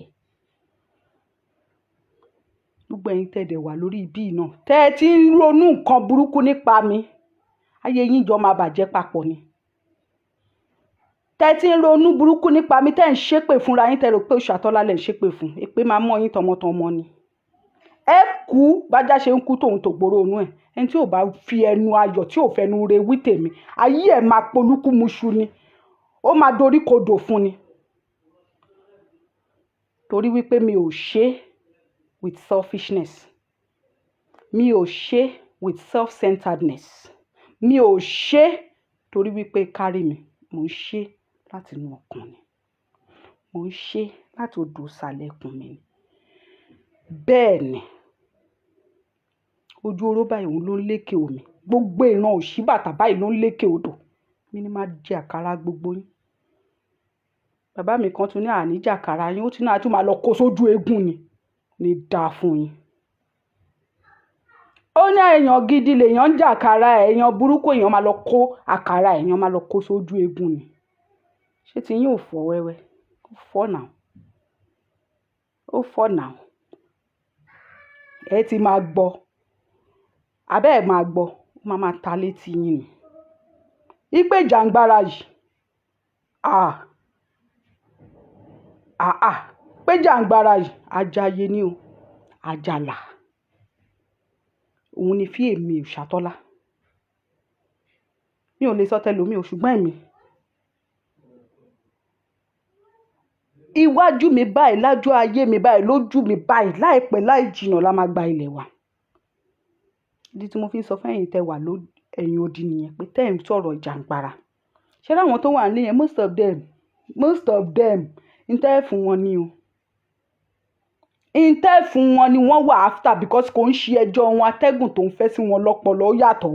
gbogbo ẹ̀yin tẹ́ ẹ dẹ̀ wà lórí ibí náà, tẹ́ ẹ ti ń ronú nǹkan burúkú nípa mi, ayé yín jọ máa bàjẹ́ papọ̀ ni. tẹ́ ẹ ti ń ronú burúkú nípa mi, tẹ́ ẹ ń ṣépè fúnra yín, tẹ́ ẹ rò pé Òṣàtọ́lá lẹ̀ ń ṣépè fún, èpè máa mọ́ yín tọmọtọmọ ni. ẹ kú bájá ṣe ń kú tòun tó gbòòrò inú ẹ̀. ẹni tí ò bá fi ẹnu ayọ̀, tí ò fẹnu re wí tèmi, ayé ẹ̀ máa polúkúmuṣu ni. ó máa dorí kodò fún ni. torí wípé mi ò ṣe with selfishness. mi ò ṣe with self-centeredness. mi ò ṣe torí wípé kárí mi. mo ń ṣe láti inú ọkàn ni. mo ń ṣe láti odò ìsàlẹ̀ ikùn mi ni. bẹ́ẹ̀ ni ojú oró báyìí òun ló ń lékè omi. gbogbo ìran òṣìbàtà báyìí ló ń lékè odò. mi ni máa jẹ àkàrà gbogbo yín. bàbá mi kan tún ní àní jàkàrà yín, ó tún náà tún máa lọ kó sójú eégún ni. ní dáa fún yín. ó ní èèyàn gidi lèèyàn ń jàkàrà, èèyàn burúkú èèyàn máa lọ kó àkàrà, èèyàn máa lọ kó sójú eégún ni. ṣé ti yín ò fọ́ wẹ́wẹ́? ó fọ́ náà. ó fọ́ náà. ẹ ti máa gbọ́. abẹ́ ẹ̀ máa gbọ́. ó máa ta létí yín ni. ìpè jàǹgbára yìí. pé jàǹgbára yìí ajaye ni o. àjàlá. òun ni fí èmi Òṣàtọ́lá. mi ò lè sọ tẹlòmíì o, ṣùgbọ́n èmi. iwájú mi báyìí, lájọ́ ayé mi báyìí, lójú mi báyìí, láìpẹ́ láì jìnnà la máa gba ilẹ̀ wa. ìdí tí mo fi ń sọ fẹ́yìn tẹ́ wà ẹ̀yìn odi nìyẹn, pé tẹ́ ẹ̀ ń sọ̀rọ̀ jàǹgbára. ṣé láwọn tó wà nílé yẹn, most of them ń tẹ́ ẹ̀ fún wọn ni o. intẹ́ fún wọn ni wọ́n wà after because kò ń ṣe ẹjọ́ wọn, atẹ́gùn tó ń fẹ́ sí wọn lọ́pọlọ ó yàtọ̀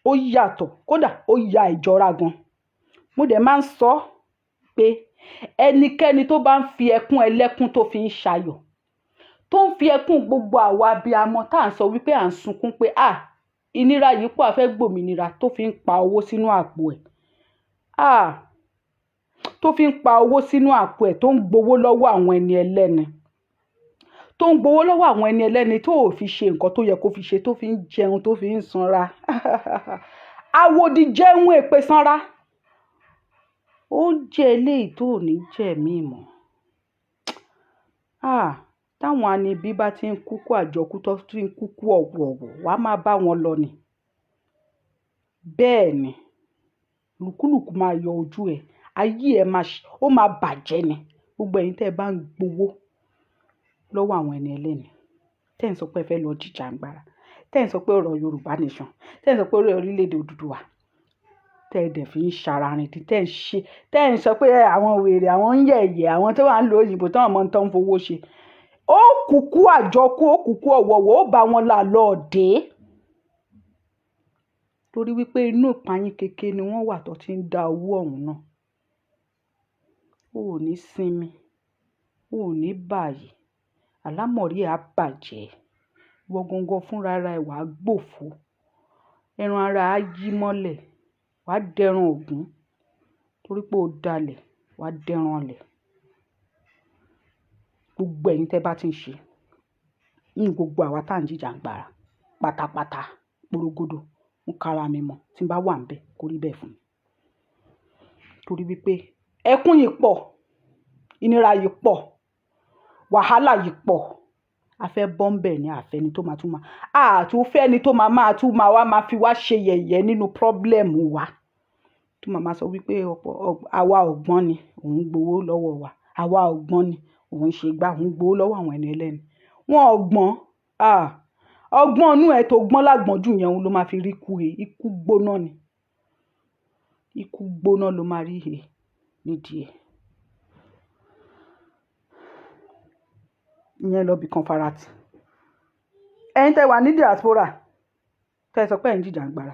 ó yàtọ̀ kódà ó ya ìjọra gan. Mo dẹ̀ máa ń sọ pé ẹnikẹ́ni tó bá ń fi ẹkún ẹlẹ́kún tó fi ń ṣayọ̀, tó ń fi ẹkún gbogbo àwa abiyamọ tá à ń sọ wípé à ń sunkún pé ìnira yìí pọ̀ a fẹ́ gbòmìnira, tó fi ń pa owó sínú àpò ẹ̀ tó fi ń pa owó sínú àpò ẹ̀, tó ń gbowó lọ́wọ́ àwọn ẹni ẹlẹ́ni, tó ń gbowó lọ́wọ́ àwọn ẹni ẹlẹ́ni tó ò fi ṣe nǹkan tó yẹ kó fi ṣe, tó fi ń jẹun, tó fi ń sanra àwòdì jẹun èpè sanra, ó jẹ́ eléyìí tó ò ní jẹ̀mí mọ́. Táwọn anibí bá ti ń kúkú àjọkú tó ti ń kúkú ọ̀wọ̀ọ̀wọ̀, wàá máa bá wọn lọ ni. Bẹ́ẹ̀ ni lùkúlùkù máa yọ ojú ẹ̀, ayé ẹ̀ ó máa bàjẹ́ ni. Gbogbo ẹ̀yin tẹ́ ẹ bá ń gbowó lọ́wọ́ àwọn ẹni ẹlẹ́ni, tẹ́ ẹ̀ ń sọ pé ẹ fẹ́ lọ jìjàǹgbara, tẹ́ ẹ̀ ń sọ pé ọ̀rọ̀ Yorùbá nation, tẹ́ ẹ̀ ń sọ pé ọ̀rọ̀ orílẹ̀-èdè Odùduwà, tẹ́ ẹ dẹ̀ fi ń ṣararin tí tẹ́ ẹ̀ ń sọ pé àwọn wèrè, àwọn ń yẹ̀yẹ̀, àwọn tó wà ń lo òyìnbó táwọn ọmọ tó ń fowó ṣe. Ó kúkú àjọkú, ó kúkú ọ̀wọ̀ọ̀wọ̀, ó bá wọn là lọ́ọ̀dé. Torí wípé inú ìpayín kékeré ni wọ́n wà tó ti ń dá owó ọ̀hún náà. O ò ní sinmi, o ò ní bààyè, àlámọ̀rí ẹ̀ á bàjẹ́. Ìwọ gangan fúnra ara ẹ̀ wàá gbòfo, ẹran ara á yí mọ́lẹ̀, wàá dẹran ògún torí pé o dalẹ̀, wàá dẹran ọlẹ̀. Gbogbo ẹ̀yin tẹ́ bá ti ń ṣe ní gbogbo àwa tá à ń jìjàǹgbara pátápátá porogodo, mo kára mi mọ̀ tí n bá wà níbẹ̀ kó rí bẹ́ẹ̀ fún mi. Torí wípé ẹkún yìí pọ̀, ìnira yìí pọ̀, wàhálà yìí pọ̀, a fẹ́ bọ́m̀bẹ̀ ni àfẹ́ni tó máa tún máa àtúnfẹ́ ni tó máa tún máa wá máa fi wá ṣe yẹ̀yẹ́ nínú pírọ́blẹ̀mù wa, tó máa sọ wípé àwa ọ̀gbọ́n ni òun gbowó lọ́wọ́ wa, àwa ọ̀gbọ́n ni òun ṣe gbá, òun gbowó lọ́wọ́ àwọn ẹni ẹlẹ́ni. Wọn ọ̀gbọ́n ọgbọ́n inú ẹ̀ tó gbọ́n lágbọ́n jù yẹn òun ló máa fi rí ikú gbóná ni, ikú gbóná ló máa rí nídìí ẹ̀. Ìyẹn lọ bìkan farati. Ẹ̀yin tẹ́ wà ní diaspora tẹ́ sọ pé ẹ̀ ń jìjàǹgbara,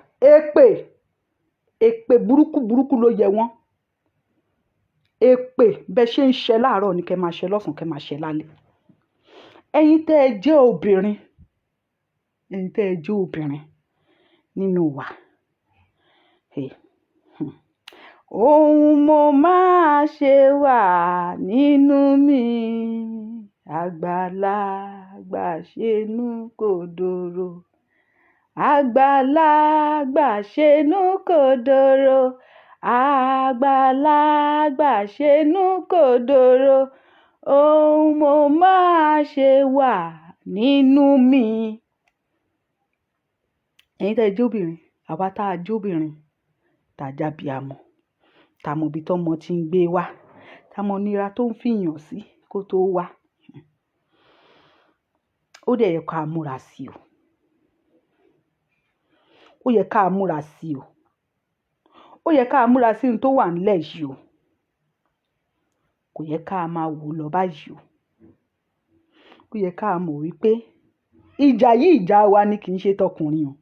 èpè burúkú ló yẹ wọ́n. Èpè bẹ́ẹ̀ ṣe ń ṣe láàárọ̀ ni kẹ́ máa ṣe lọ́sàn-án, kẹ́ máa ṣe lálẹ́. Ẹ̀yin tẹ́ ẹ jẹ́ obìnrin, ẹ̀yin tẹ́ ẹ jẹ́ obìnrin nínú wa, ohun mo máa ṣe wà nínú mi, àgbàlagbà ṣenú kòdòrò, àgbàlagbà ṣenú kòdòrò, àgbàlagbà ṣenú kòdòrò, ohun mo máa ṣe wà nínú mi. Ẹ̀yin tẹ́ ẹ jẹ́ obìnrin, àwa tá a jẹ́ obìnrin, tá a jábíamọ, tá a mọ ibi tọ́mọ tí ń gbé wá, tá a mọ nira tó ń fìyàn sí kó tó wá. Ó dẹ̀ yẹ ká múra sí o. Ó yẹ ká múra sí o. Ó yẹ ká múra sí ohun tó wà nílẹ̀ yìí o. Kò yẹ ká máa wò lọ báyìí o. Ó yẹ ká mọ̀ wípé ìjà yìí ìjà wa ni, kì í ṣe tọkùnrin o.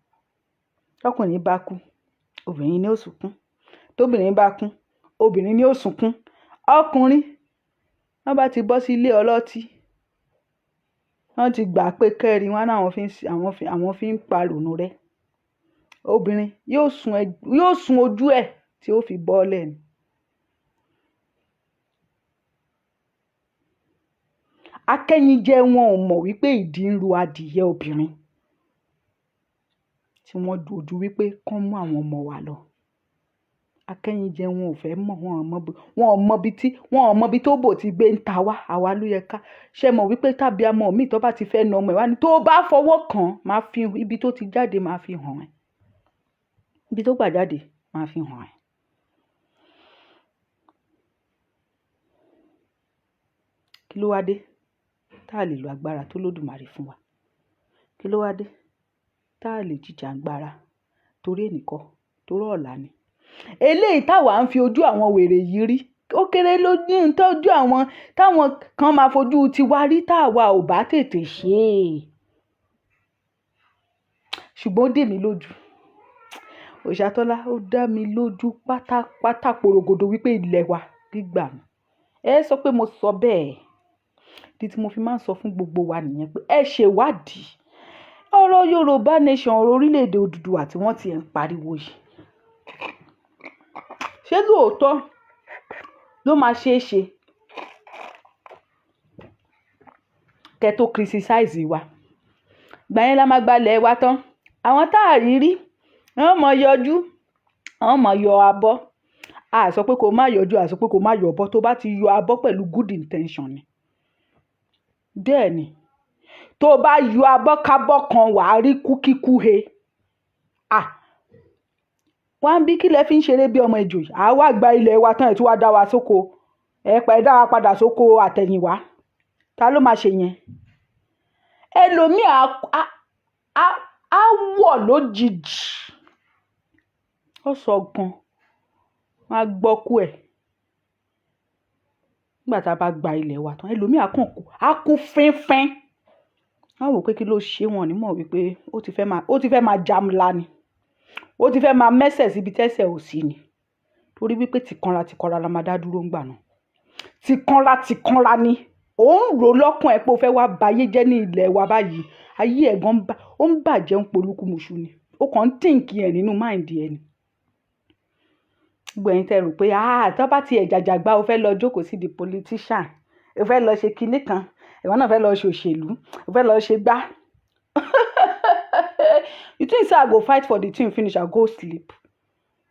Tọkùnrin bá kú, obìnrin ni ó sunkún. Tóbìnrin bá kú, obìnrin ni ó sunkún. Ọkùnrin, wọ́n bá ti bọ́ sí ilé ọlọ́tí, wọ́n ti gbà pé kẹ́rin wọn náà àwọn fi ń parònú rẹ̀. Obìnrin yóò sun ojú ẹ̀ tí ó fi bọ́lẹ̀ ni. Akẹ́yìnjẹ wọn ò mọ̀ wípé ìdí ń ro adìyẹ obìnrin, tí wọ́n dojú wípé kán mú àwọn ọmọ wa lọ. Akẹ́yìnjẹ wọn ò fẹ́ mọ̀, wọn ò mọ bí tó bò ti gbé ń ta wá, àwa ló yẹ ká. Ṣé mọ̀ wípé tàbí àmọ́ mi tó bá ti fẹ́ na ọmọ ẹ̀ wá ní tó bá fọwọ́ kàn máa fi ibi tó ti jáde máa fi hàn ẹ́. Ibi tó gbà jáde máa fi hàn ẹ́. Kí ló wá dé tá a lè lo agbára tó lódùmarè fún wa? Kí ló wá dé tá a lè jìjàǹgbara torí ẹnìkan torí ọ̀la ni? Eléyìí táwa ń fi ojú àwọn wèrè yìí rí ó kéré lójú ìtọ́jú àwọn táwọn kan máa fojú tiwa rí táwa ò bá tètè ṣe é. Ṣùgbọ́n ó dé mi lójú, Òṣàtọ́lá, ó dá mi lójú pátápátá porogodo wípé ilẹ̀ wa gbígbà ni. Ẹ sọ pé mo sọ bẹ́ẹ̀. Ìdí tí mo fi máa ń sọ fún gbogbo wa nìyẹn pé ẹ ṣèwádìí ọ̀rọ̀ Yorùbá nation, ọ̀rọ̀ orílẹ̀-èdè Odùduwà tí wọ́n ti ń pariwo yìí. Ṣé lóòótọ́ ló máa ṣeé ṣe kẹ́ tó criticize wa? Ìgbà yẹn la máa gbalẹ̀ wa tán. Àwọn tá a rí rí wọ́n mọ̀ yọjú, wọ́n mọ̀ yọ abọ́. A sọ pé kó má yọjú, a sọ pé kó má yọ abọ́ tó bá ti yọ abọ́ pẹ̀lú good intention ni. Bẹ́ẹ̀ ni, tó bá yọ abọ́ kábọ́ kan wà á rí kúkíkú he. Wọ́n bí kí lẹ fi ń ṣeré bí ọmọ ejò yìí. Àwa gba ilẹ̀ wa tán ẹ̀ tí wàá dá wa sóko. Ẹ dá wa padà sóko àtẹ̀yìnwá. Ta ló máa ṣe yẹn? Ẹlòmíì á wọ̀ lójijì. Ó sọ gan, wọ́n á gbọ́kú ẹ̀. Nígbà tá a bá gba ilẹ̀ wa tán, ẹlòmíì á kú fínfín. Wọ́n wò pé kí ló ṣe wọn nímọ̀ wípé ó ti fẹ́ máa jamla ni. Ó ti fẹ́ máa mẹ́sẹ̀ síbi tẹ́sẹ̀ ò sí ni. Torí wípé tìkanra la máa dá dúró ńgbà náà. Tìkanra ni. Ó ń rò lọ́kàn ẹ̀ pé ó fẹ́ wá bayé jẹ́ ní ilẹ̀ wa báyìí. Ayé ẹ̀ gan ó ń bàjẹ́ ń polúkúmuṣu ni. Ó kàn ń tìǹkì ẹ̀ nínú máìndì ẹ̀ ni. Gbogbo ẹ̀yin tẹ́ rò pé tó bá ti ẹ̀jàjàgbá ó fẹ́ lọ jókòó sí the politician, ó fẹ́ lọ ṣe kinní kan, ìwọ náà fẹ́ lọ ṣe òṣèlú, ó fẹ́ lọ ṣe gbá. You think say I go fight for the thing finish, I go sleep?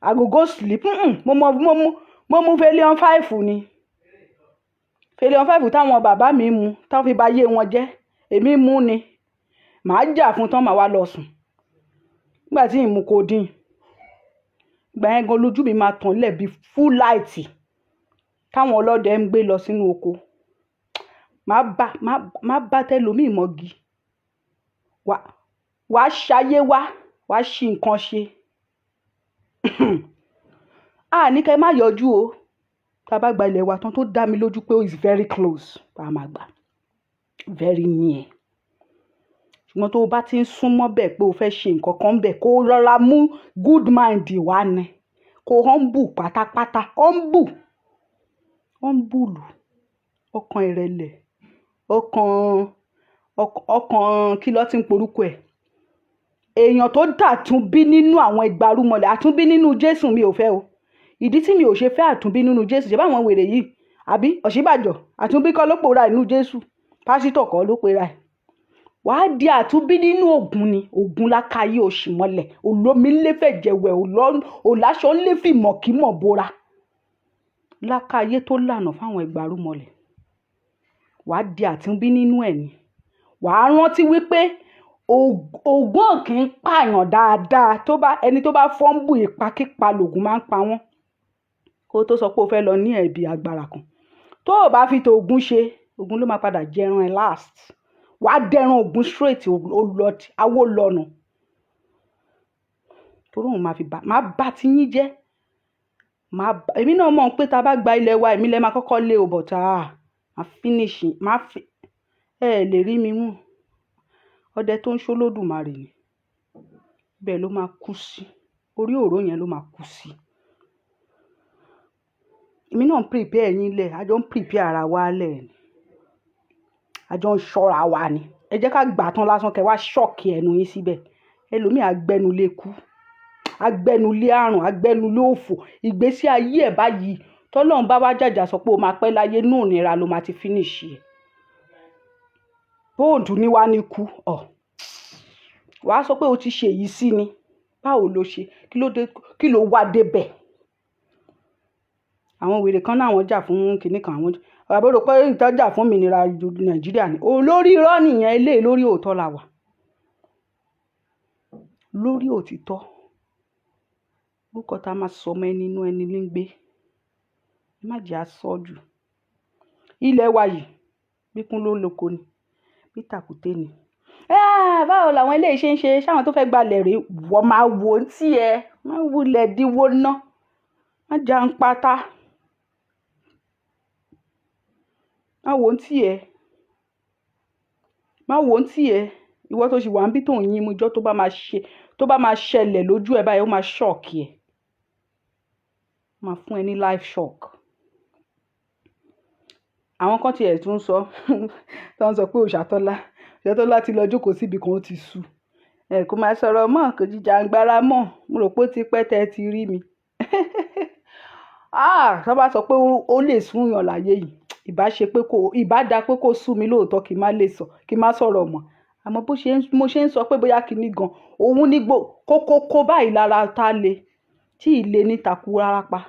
I go sleep? Mo mú Fẹ́líọ̀n 5 ni. Fẹ́líọ̀n 5 táwọn bàbá mi mu, táwọn fi bà yé wọn jẹ́. Èmi mú ni. Màá jà fún tán, màá wá lọ sùn. Nígbà tí ìmú codeine. Ìgbà yẹn gan lójú mi máa tàn lẹ̀ bí full light táwọn ọlọ́dẹ ń gbé lọ sínú oko. Má bá tẹlòmíì mọ́gi. Wàá ṣayé wàá ṣì nǹkan ṣe. Ní kẹ́ má yọjú o. Tá bá gba ilẹ̀ wa tán tó dá mi lójú pé it's very close. Bá máa gbà. Very near. Ṣùgbọ́n tó o bá ti ń súnmọ́ bẹ̀ pé o fẹ́ ṣe nǹkan kan bẹ̀ kó rọra mú good mind wá ni. Kó humble pátápátá. Humble lù. Ọkàn ìrẹ̀lẹ̀. Ọkàn kí ló ti ń porúkọ ẹ̀? Èèyàn tó dàtúnbí nínú àwọn ìgbárùmọ̀lẹ̀. Àtúnbí nínú Jésù mi ò fẹ́ o. Ìdí tí mi ò ṣe fẹ́ àtúnbí nínú Jésù ṣe báwọn wèrè yìí. Àbí Ọ̀ṣínbàjò àtúnbí kọ́ ló pòórá inú Jésù. Pásítọ̀ kọ́ ló pera ẹ̀. Wàá di àtúnbí nínú Ògún ni. Ògún lákàyè òṣìmọ́lẹ̀. Olómi ńlé fẹ̀jẹ̀wẹ̀ òláṣọ ńlé fìmọ̀kímọ̀ bora. Lákàyè tó lànà fáwọn ìgbárùmọ̀lẹ̀. Wàá di àtúnbí nínú ẹ̀ ni. Wàá rántí wípé Ògún kì í pààyàn dáadáa. Ẹni tó bá fọ́nbù ìpakípa lògún máa ń pa wọ́n. Kó tó sọ pé o fẹ́ lọ ní ẹ̀bí agbára kan. Tó o bá fi tògún ṣe, Ògún ló máa padà jẹran ẹ last. Wàá dẹran Ògún straight awó lọ́nà. Torí òun máa bá ti yín jẹ́. Èmi náà mọ̀ pé tá bá gba ilẹ̀ wa, èmi lẹ máa kọ́kọ́ lé o but máa finish. Ẹ lè rí mi mú. Ọdẹ tó ń ṣólódùmarè ni. Bẹ́ẹ̀ ló máa kú sí. Orí òró yẹn ló máa kú sí. Èmi náà ń prepare yín lẹ̀. A jọ ń prepare ara wa lẹ̀ ni. A jọ ń ṣọ́ra wa ni. Ẹ jẹ́ ká gbà tán lásán kẹ́ wá ṣọ́ọ̀kì ẹnu yín síbẹ̀. Ẹlòmíì agbẹnulé kú. Agbẹnulé àrùn. Agbẹnulé òfò. Ìgbésí ayé ẹ̀ báyìí. Tọ́lọ́run bá wá jàjà sọ pé o máa pẹ́ láyé nù nira ló máa ti finish ẹ̀. Bóòdù ni wá ní kú. Wàá sọ pé o ti ṣe èyí sí ni. Báwo ló ṣe? Kí ló wá débẹ̀? Àwọn wèrè kan náà wọ́n jà fún kinní kan. Àbúrò pé ìtọ́jà fún òmìnira Nàìjíríà ni. Olórí irọ́ nìyẹn eléyìí lórí òótọ́ la wà. Lórí òtítọ́. Orúkọ tá máa sọ ọmọ ẹni inú ẹni ní gbé. Má jẹ́ àsọjù. Ilẹ̀ wa yìí bíkún ló lóko ni. Bí tàkúté ni. Báwo làwọn eléyìí ṣe ń ṣe? Ṣáwọn tó fẹ́ gbalẹ̀ rèé wọ́n máa wò ó tí ẹ. Má wulẹ̀ díwó ná. Má jà ń pátá. má wo ń tì ẹ́ má wo ń tì ẹ́ ìwọ tó ṣì wà ń bí tó ń yín mu ijọ́ tó bá máa ṣẹlẹ̀ lójú ẹ̀ báyìí ó máa ṣọ́ọ̀kì ẹ̀ máa fún ẹ ní life shock. àwọn kan tiẹ̀ tún sọ tó ń sọ pé Òṣàtọ́lá ti lọ jókòó síbi kan ó ti sú ẹ kó máa sọ̀rọ̀ mọ́ kò jíjà ń gbára mọ́ mo rò pé ó ti pẹ́ tẹ́ ẹ ti rí mi tó bá sọ pé ó lè sún yàn láyé yìí ìbá da pé kó sú mi lóòótọ́ kí n má sọ̀rọ̀ mọ́ àmọ́ mo ṣe ń sọ pé bóyá kinní gan òun ní kókó báyìí lára tá le tí ilé ní takú rárá pa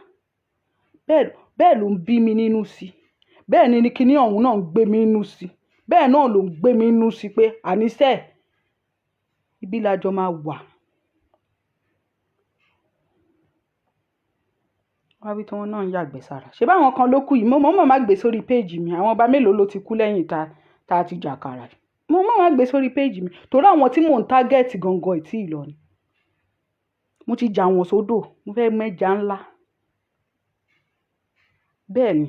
bẹ́ẹ̀ ló ń bí mi nínú sí bẹ́ẹ̀ ni kinní ọ̀hún náà ń gbé mi nínú sí bẹ́ẹ̀ náà ló ń gbé mi nínú sí pé àníṣe ibi lájọ máa wà. wá wí tí wọ́n náà ń yàgbẹ́ sára ṣé báwọn kan ló kú yìí mo mọ̀ má gbé sórí péèjì mi àwọn ọba mélòó ló ti kú lẹ́yìn tá a ti jàkàrà mo mọ̀ má gbé sórí péèjì mi torí àwọn tí mò ń tágẹ́ẹ̀tì gangan ìtì ìlọ ni mo ti jà wọ́n sódò mo fẹ́ mẹ́ja ńlá bẹ́ẹ̀ ni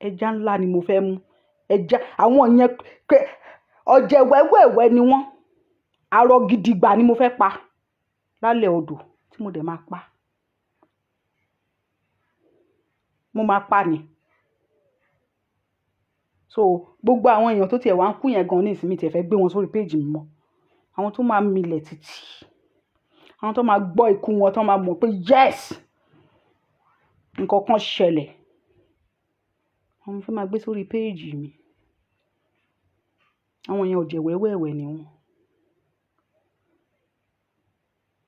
ẹja ńlá ni mo fẹ́ mú ẹja àwọn yẹn ọ̀jẹ̀ wẹ́wẹ́wẹ́ ni wọ́n arọ gidigba ni mo fẹ́ pa lálẹ́ odò tí mo dẹ̀ máa pa mo máa pa ni so gbogbo àwọn èèyàn tó tiẹ̀ wá ń kú yẹn gan ní ìsinmi tiẹ̀ fẹ́ gbé wọn sórí péèjì mi mọ́ àwọn tó máa milẹ̀ títì àwọn tó máa gbọ́ ikú wọn tó máa mọ̀ pé yes nǹkan kan ṣẹlẹ̀ àwọn fẹ́ máa gbé sórí péèjì mi àwọn yẹn ọ̀jẹ̀ wẹ́wẹ́wẹ́ ni wọ́n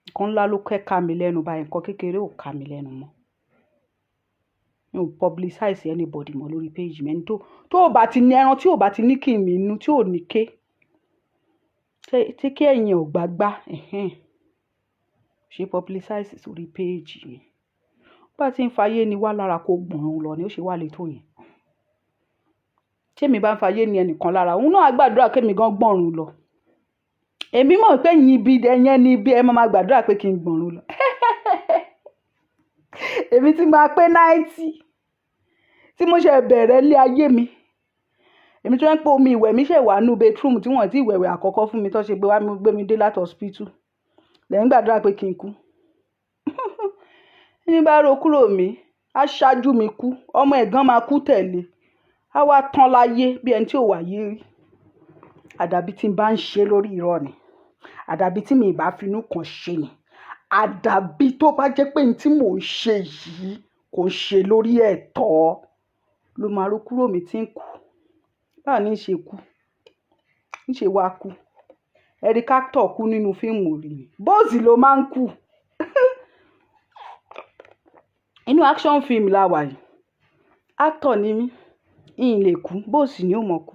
nǹkan ńlá ló ká mi lẹ́nu báyìí nǹkan kékeré ò ká mi lẹ́nu mọ́ mi ò publicize anybody mọ́ lórí péèjì mi ẹni tó ò bá ti ní ẹran tí ò bá ti ní kí n mi inú tí ò ní ké tí kí ẹ̀yìn ò gbàgbá ṣe publicize sórí péèjì mi bá ti ń fayé ni wá lára kó gbọ̀nrún lọ ni ó ṣe wà létò yẹn tí èmi bá ń fayé ni ẹnìkan lára òun náà á gbàdúrà kémi gan gbọ̀nrún lọ èmi mọ̀ pé yín ibi ẹyẹn ni ibi ẹ máa gbàdúrà pé kí n gbọ̀nrún lọ èmi ti máa pé 90 tí mo ṣe bẹ̀rẹ̀ ilé ayé mi èmi tí wọ́n ń pè omi ìwẹ̀ mi ṣe wà nínú bedroom tí wọ́n ti ìwẹ̀wẹ̀ àkọ́kọ́ fún mi tó ṣe gbé mi dé láti hospital lẹ́yìn gbàdúrà pé kí n kú ní bá ro kúrò mi á ṣáájú mi kú ọmọ ẹ̀gán máa kú tẹ̀lé á wá tán láyé bí ẹni tí ò wáyé rí àdàbí tí n bá ń ṣe lórí irọ́ ni àdàbí tí mi ì bá finú kan ṣe ni àdàbí tó bá jẹ́ pé n tí mò ń ṣe yìí kò ń ṣe lórí ẹ̀tọ́ ló máa ro kúrò mi tí ń kú báà ní í ṣe kú ń ṣe wá kú Eric actor kú nínú fíìmù rí ni bóòsì ló máa ń kú inú action film la wà yìí actor ni mí ìyìn lè kú bóòsì ni ó mọ̀ kú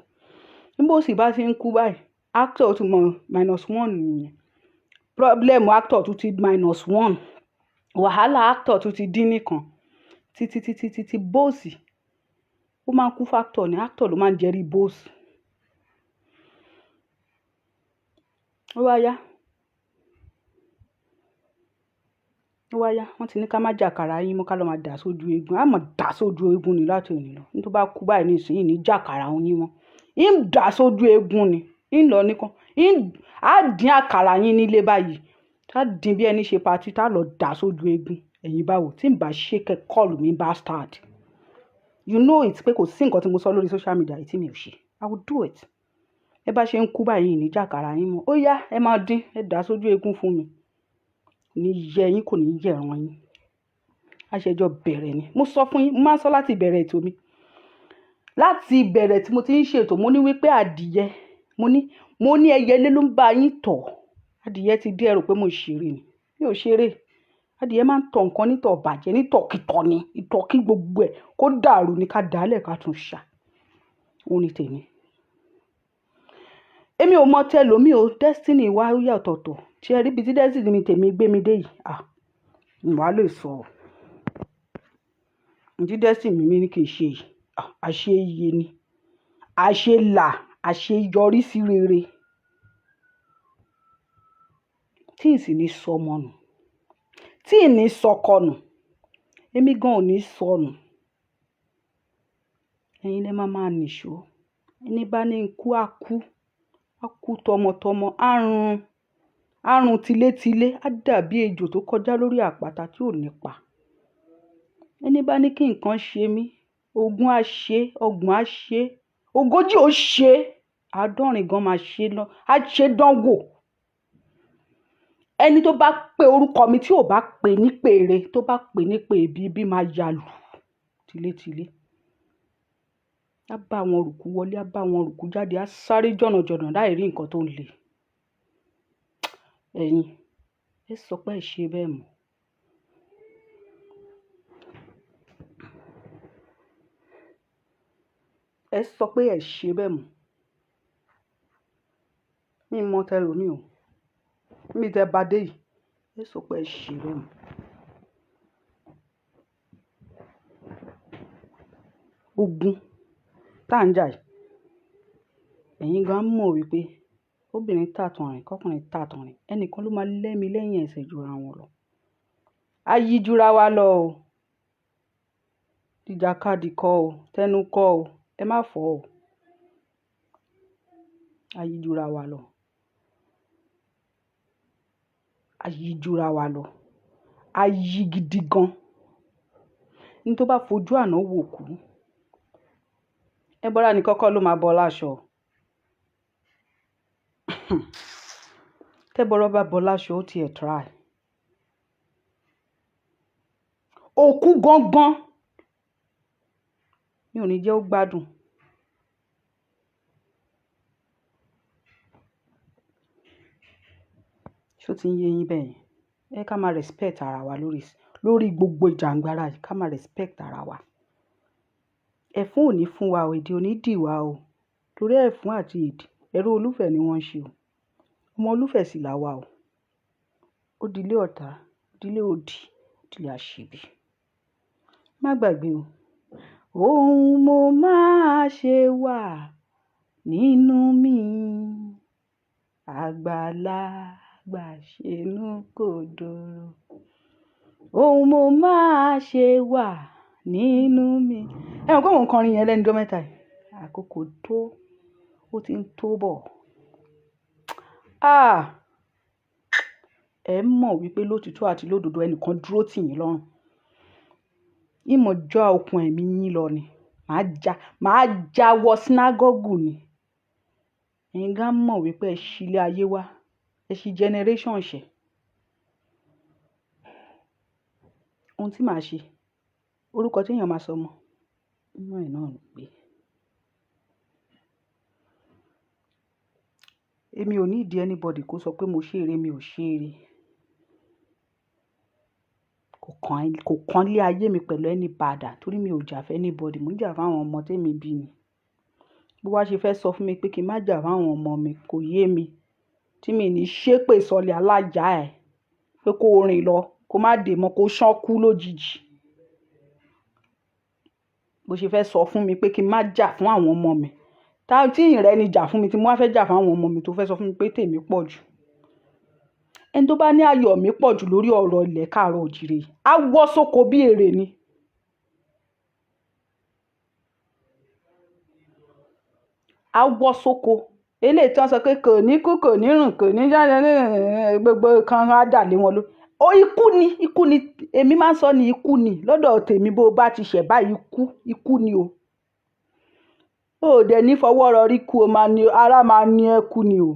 ní bóòsì bá ti ń kú báyìí actor tún mọ -1 nìyẹn problem actor tún ti -1 wàhálà actor tún ti dín nìkan títí bóòsì ó máa ń kú factor ni actor ló máa ń jẹ́rí bóòsì ó wá yá wọ́n ti ní ká má jàkàrà yín mọ́ ká lọ́ọ́ máa dà sójú eegun á mọ̀ dà sójú eegun ni láti òní lọ ní tó bá kú báyìí nísìnyí ní jàkàrà yín mọ́ ń dà sójú eegun ni ń lọ nìkan á dín àkàrà yín nílé báyìí tá dín bí ẹni ṣe patí tá lọ dà sójú eegun ẹ̀yin báwo tí n bá ṣe kẹ́ kọ́ọ̀lù mi bastard you know it pé kò sí nǹkan tí mo sọ lórí social media tí mi ò ṣe I will do it ẹ bá ṣe ń kú báyìí ní jàkàrà yín mọ́ ó yá ẹ máa dín ẹ dà sójú eegun fún mi ní yẹ yín kò ní yẹ ẹran yín àṣẹjọ bẹ̀rẹ̀ ni mo sọ fún yín mo máa ń sọ láti ìbẹ̀rẹ̀ ètò mi láti ìbẹ̀rẹ̀ tí mo ti ń ṣètò mo ní wípé adìyẹ mo ní ẹyẹlé ló ń bá yín tọ̀ adìyẹ ti dé ẹrù pé mo ṣeré ni mi ò ṣeré adìyẹ máa ń tọ̀ nǹkan nítọ̀ bàjẹ́ nítọ̀kítọ̀ ni ìtọ̀kí gbogbo ẹ̀ kó dàrú ni ká dàálẹ̀ ká tún ṣá òun ni tèmi èmi ò mọ tẹlòmí o destiny wá yà ọ̀tọ̀ọ̀tọ̀ tí ẹ rí ibi tí destiny mi tèmi gbé mi dé yìí ìwà lè sọ ǹjí destiny mi ní kì í ṣe yìí àṣeyẹ ni àṣelà àṣeyọrí sí rere tí ì sì ní sọmọ nù tí ì ní sọkọ nù èmi gan ò ní sọnù ẹ̀yin lẹ máa nìṣó. Ẹni bá ní ikú á kú tọmọtọmọ, àrùn tilétilé á dàbí ejò tó kọjá lórí àpáta tí ò ní pa. Ẹni bá ní kí nǹkan ṣe mí, ogún á ṣe, ọgbọ̀n á ṣe, ogójì ó ṣe, àádọ́rin gan máa ṣe lọ, á ṣe dánwò. Ẹni tó bá pe orúkọ mi tí ò bá pè ní pèrè, tó bá pè ní pè bí máa yalù tilétilé. Á bá àwọn rùkú wọlé, á bá àwọn rùkú jáde, á sáré jọ̀nàjọ̀nà láì rí nǹkan tó ń le. Ẹ̀yin ẹ sọ pé ẹ ṣe bẹ́ẹ̀ mọ́. Ẹ sọ pé ẹ ṣe bẹ́ẹ̀ mọ́. Mi mọ tẹlòmí o. Mi tẹ bá dé yìí. Ẹ sọ pé ẹ ṣe bẹ́ẹ̀ mọ́. Ogun tá ń jà yìí. Ẹ̀yin gan mọ̀ wípé obìnrin tàtàn rìn, kọ́kùnrin tàtàn rìn. Ẹnìkan ló máa lẹ́mi lẹ́yìn ẹsẹ̀ jura wọn lọ. A yí jura wa lọ o. Ìjàkadì kọ́ o, tẹnu kọ́ o, ẹ má fọ́ o. A yí jura wa lọ. A yí jura wa lọ. A yí gidi gan. Ní tó bá fojú àná wò kú. Ẹ bọ́ra ní kọ́kọ́ ló máa bọ́ láṣọ. Tẹ́ bọ́rọ̀ bá bọ́ láṣọ ó tiẹ̀ try. Òkú gangan. Mi ò ní jẹ́ ó gbádùn. Ṣó ti ń yé yín bẹ́ẹ̀ yẹn? Ẹ ká máa respect ara wa lórí gbogbo ìjàngbara yìí, ká máa respect ara wa. Ẹ̀fún ò ní fún wa o, èdè ò ní dì wa o. Torí ẹ̀fún àti èdè, ẹrú olúfẹ̀ ni wọ́n ń ṣe o. Ọmọ olúfẹ̀ sì là wa o. Ó dilé ọ̀tá, dilé òdì, dilé àṣebí. Má gbàgbé o. Ohun mo máa ṣe wà nínú mi. Àgbàlagbà ṣenú kòdòrò. Ohun mo máa ṣe wà nínú mi. Ẹ mọ̀ pé mò ń kọrin yẹn lẹ́nu ọjọ́ mẹ́ta yìí. Àkókò tó, ó ti ń tó bọ̀. Ẹ mọ̀ wípé lótìtọ́ àti lódodo ẹnìkan dúró tì yín lọ́rùn. Ìmọ̀ já okùn ẹ̀mí yín lọ ni. Màá já wọ sínágọ́gù ni. Ẹ̀yin gan mọ̀ wípé ẹ ṣí ilé ayé wá. Ẹ ṣí generation ṣẹ̀. Ohun tí màá ṣe, orúkọ tí èèyàn máa sọ mọ́, inú ẹ̀ náà ló gbé. Èmi ò ní ìdí anybody kó sọ pé mo ṣe eré, mi ò ṣe eré. Kò kàn lé ayé mi pẹ̀lú ẹni bàdà torí mi ò jà fẹ́ anybody. Mo ń jà fún àwọn ọmọ tèmi bí ni. Bó wá ṣe fẹ́ sọ fún mi pé kí n má jà fún àwọn ọmọ mi kò yé mi. Tí mi ní ṣépè sọlẹ̀ alájà ẹ̀ pé kó rìn lọ, kó má dè mọ́, kó ṣánkú lójijì. Bó ṣe fẹ́ sọ fún mi pé kí n má jà fún àwọn ọmọ mi. Tí ìrẹ́ ni jà fún mi tí mo wá fẹ́ jà fún àwọn ọmọ mi tó fẹ́ sọ fún mi pé tèmi pọ̀ jù. Ẹni tó bá ní ayọ̀ mi pọ̀ jù lórí ọ̀rọ̀ ilẹ̀ káàárọ̀ òjìrè, á wọ́ sóko bí èrè ni. Á wọ́ sóko. Eléyìí tí wọ́n sọ pé kò ní kú, kò ní rùn, kò ní jáde, gbogbo kan á dà lé wọn ló. Ó ikú ni, èmi máa ń sọ ní ikú ni. Lọ́dọ̀ tèmi bó bá ti ṣẹ̀ báyìí ikú ni o. Ó dẹ̀ ní fọwọ́ rọrí kú o, ara máa ní ẹ kú ni o.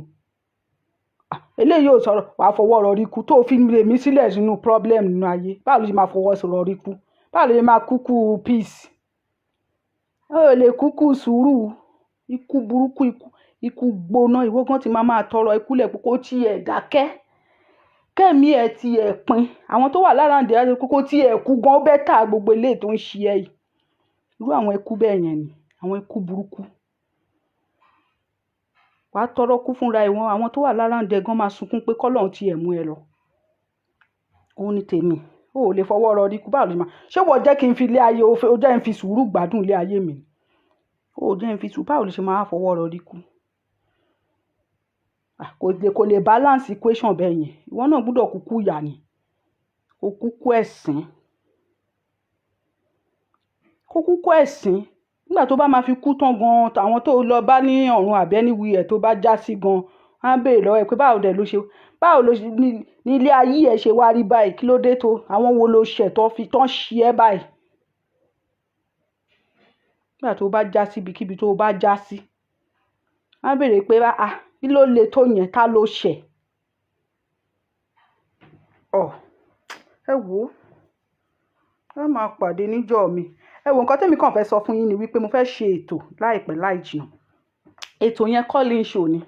Eléyìí ò sọ̀rọ̀ wàá fọwọ́ rọrí kú tó fi lè mí sílẹ̀ sínú problem nínú ayé. Báwo ló ṣe máa fọwọ́ rọrí kú? Báwo ló ṣe máa kúkú peace? Ó lè kúkú sùúrù. Ikú burúkú, ikú gbóná. Ìwọ gan ti máa tọrọ ikú lẹ̀ kó tí ẹ̀ dákẹ́. Kẹ́mi ẹ̀ ti ẹ̀ pin. Àwọn tó wà lára ǹdẹ́ àti kókó tí ẹ̀ kú gan bẹ́tà gbogbo eléyìí tó ń ṣe ẹ yìí. Irú àwọn ikú bẹ́ẹ̀ yẹn ni. Àwọn ikú burúkú. Wà á tọrọ kú fúnra ìwọ̀n. Àwọn tó wà lára ǹdẹ́ gan máa sunkún pé kọ́lọ́run ti ẹ̀ mú ẹ lọ. Òun ni tèmi. Ó lè fọwọ́ rọrí kú. Báwo ló máa? Ṣé wọ́n jẹ́ kí n fi ilé ayé o jẹ́ n fi sùúrù gbádùn ilé ayé mi? Ó jẹ́ n fi sùúrù. Báwo ló ṣe máa fọwọ́ rọrí kú? Kò lè balance equation bẹ́ẹ̀ yẹn. Ìwọ náà gbọ́dọ̀ kúkú yà ni. Kó kúkú ẹ̀sìn. nígbà tó bá máa fi kú tán gan àwọn tó lọ bá ní ọ̀run àbí ẹniwì ẹ̀ tó bá já sí gan á béèrè lọ́wọ́ ẹ pé báwo ló ṣe ní ilé ayé ẹ̀ ṣe wá rí báyìí, kí ló dé tó àwọn wo ló ṣẹ̀ tó fi tán ṣe ẹ́ báyìí. Nígbà tó bá já sí ibikíbi tó bá já sí á béèrè pé kí ló le tó yẹn, ta ló ṣẹ̀. Ẹ wò ó ẹ máa pàdé níjọ́ mi. Ẹ wò nǹkan tẹ́mi kàn fẹ́ sọ fún yín ni wípé mo fẹ́ ṣe ètò láìpẹ́ láì jìnnà. Ètò yẹn calling show ni.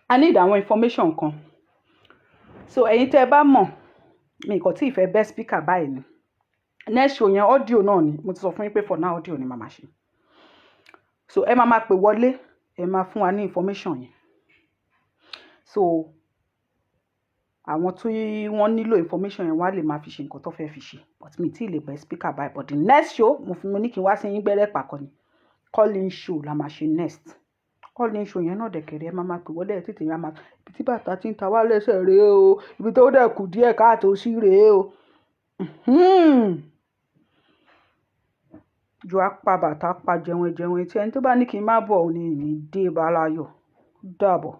I need àwọn information kan. So ẹ̀yin tẹ́ ẹ bá mọ̀ mi kò tí ì fẹ́ best speaker báyìí ni. Next show yẹn audio náà ni mo ti sọ fún yín pé for now audio ni màmá ṣe. So ẹ máa pè wọlé ẹ máa fún wa ní information yẹn. So àwọn tí wọ́n nílò information yẹn wọ́n á lè máa fi ṣe nǹkan tó fẹ́ fi ṣe, but mi tí ì lè best speaker báyìí. But the next show mo ní kí n wá sí yín gbẹ́rẹ́ pàkọ́ ni calling show la máa ṣe next. Calling show yẹn náà dẹ̀kẹ̀rẹ́ ẹ máa pè wọlé ẹ tètè yá máa ibi tí bàtà ti ń ta wá lẹ́sẹ̀ rèé o, ibi tó dẹ̀ kù díẹ̀ káàtó sí rèé o. Ju apá bàtà pa jẹun tí ẹni tó bá ní kí n má bọ̀ ò ní dé bá láyọ̀. Dàbọ̀.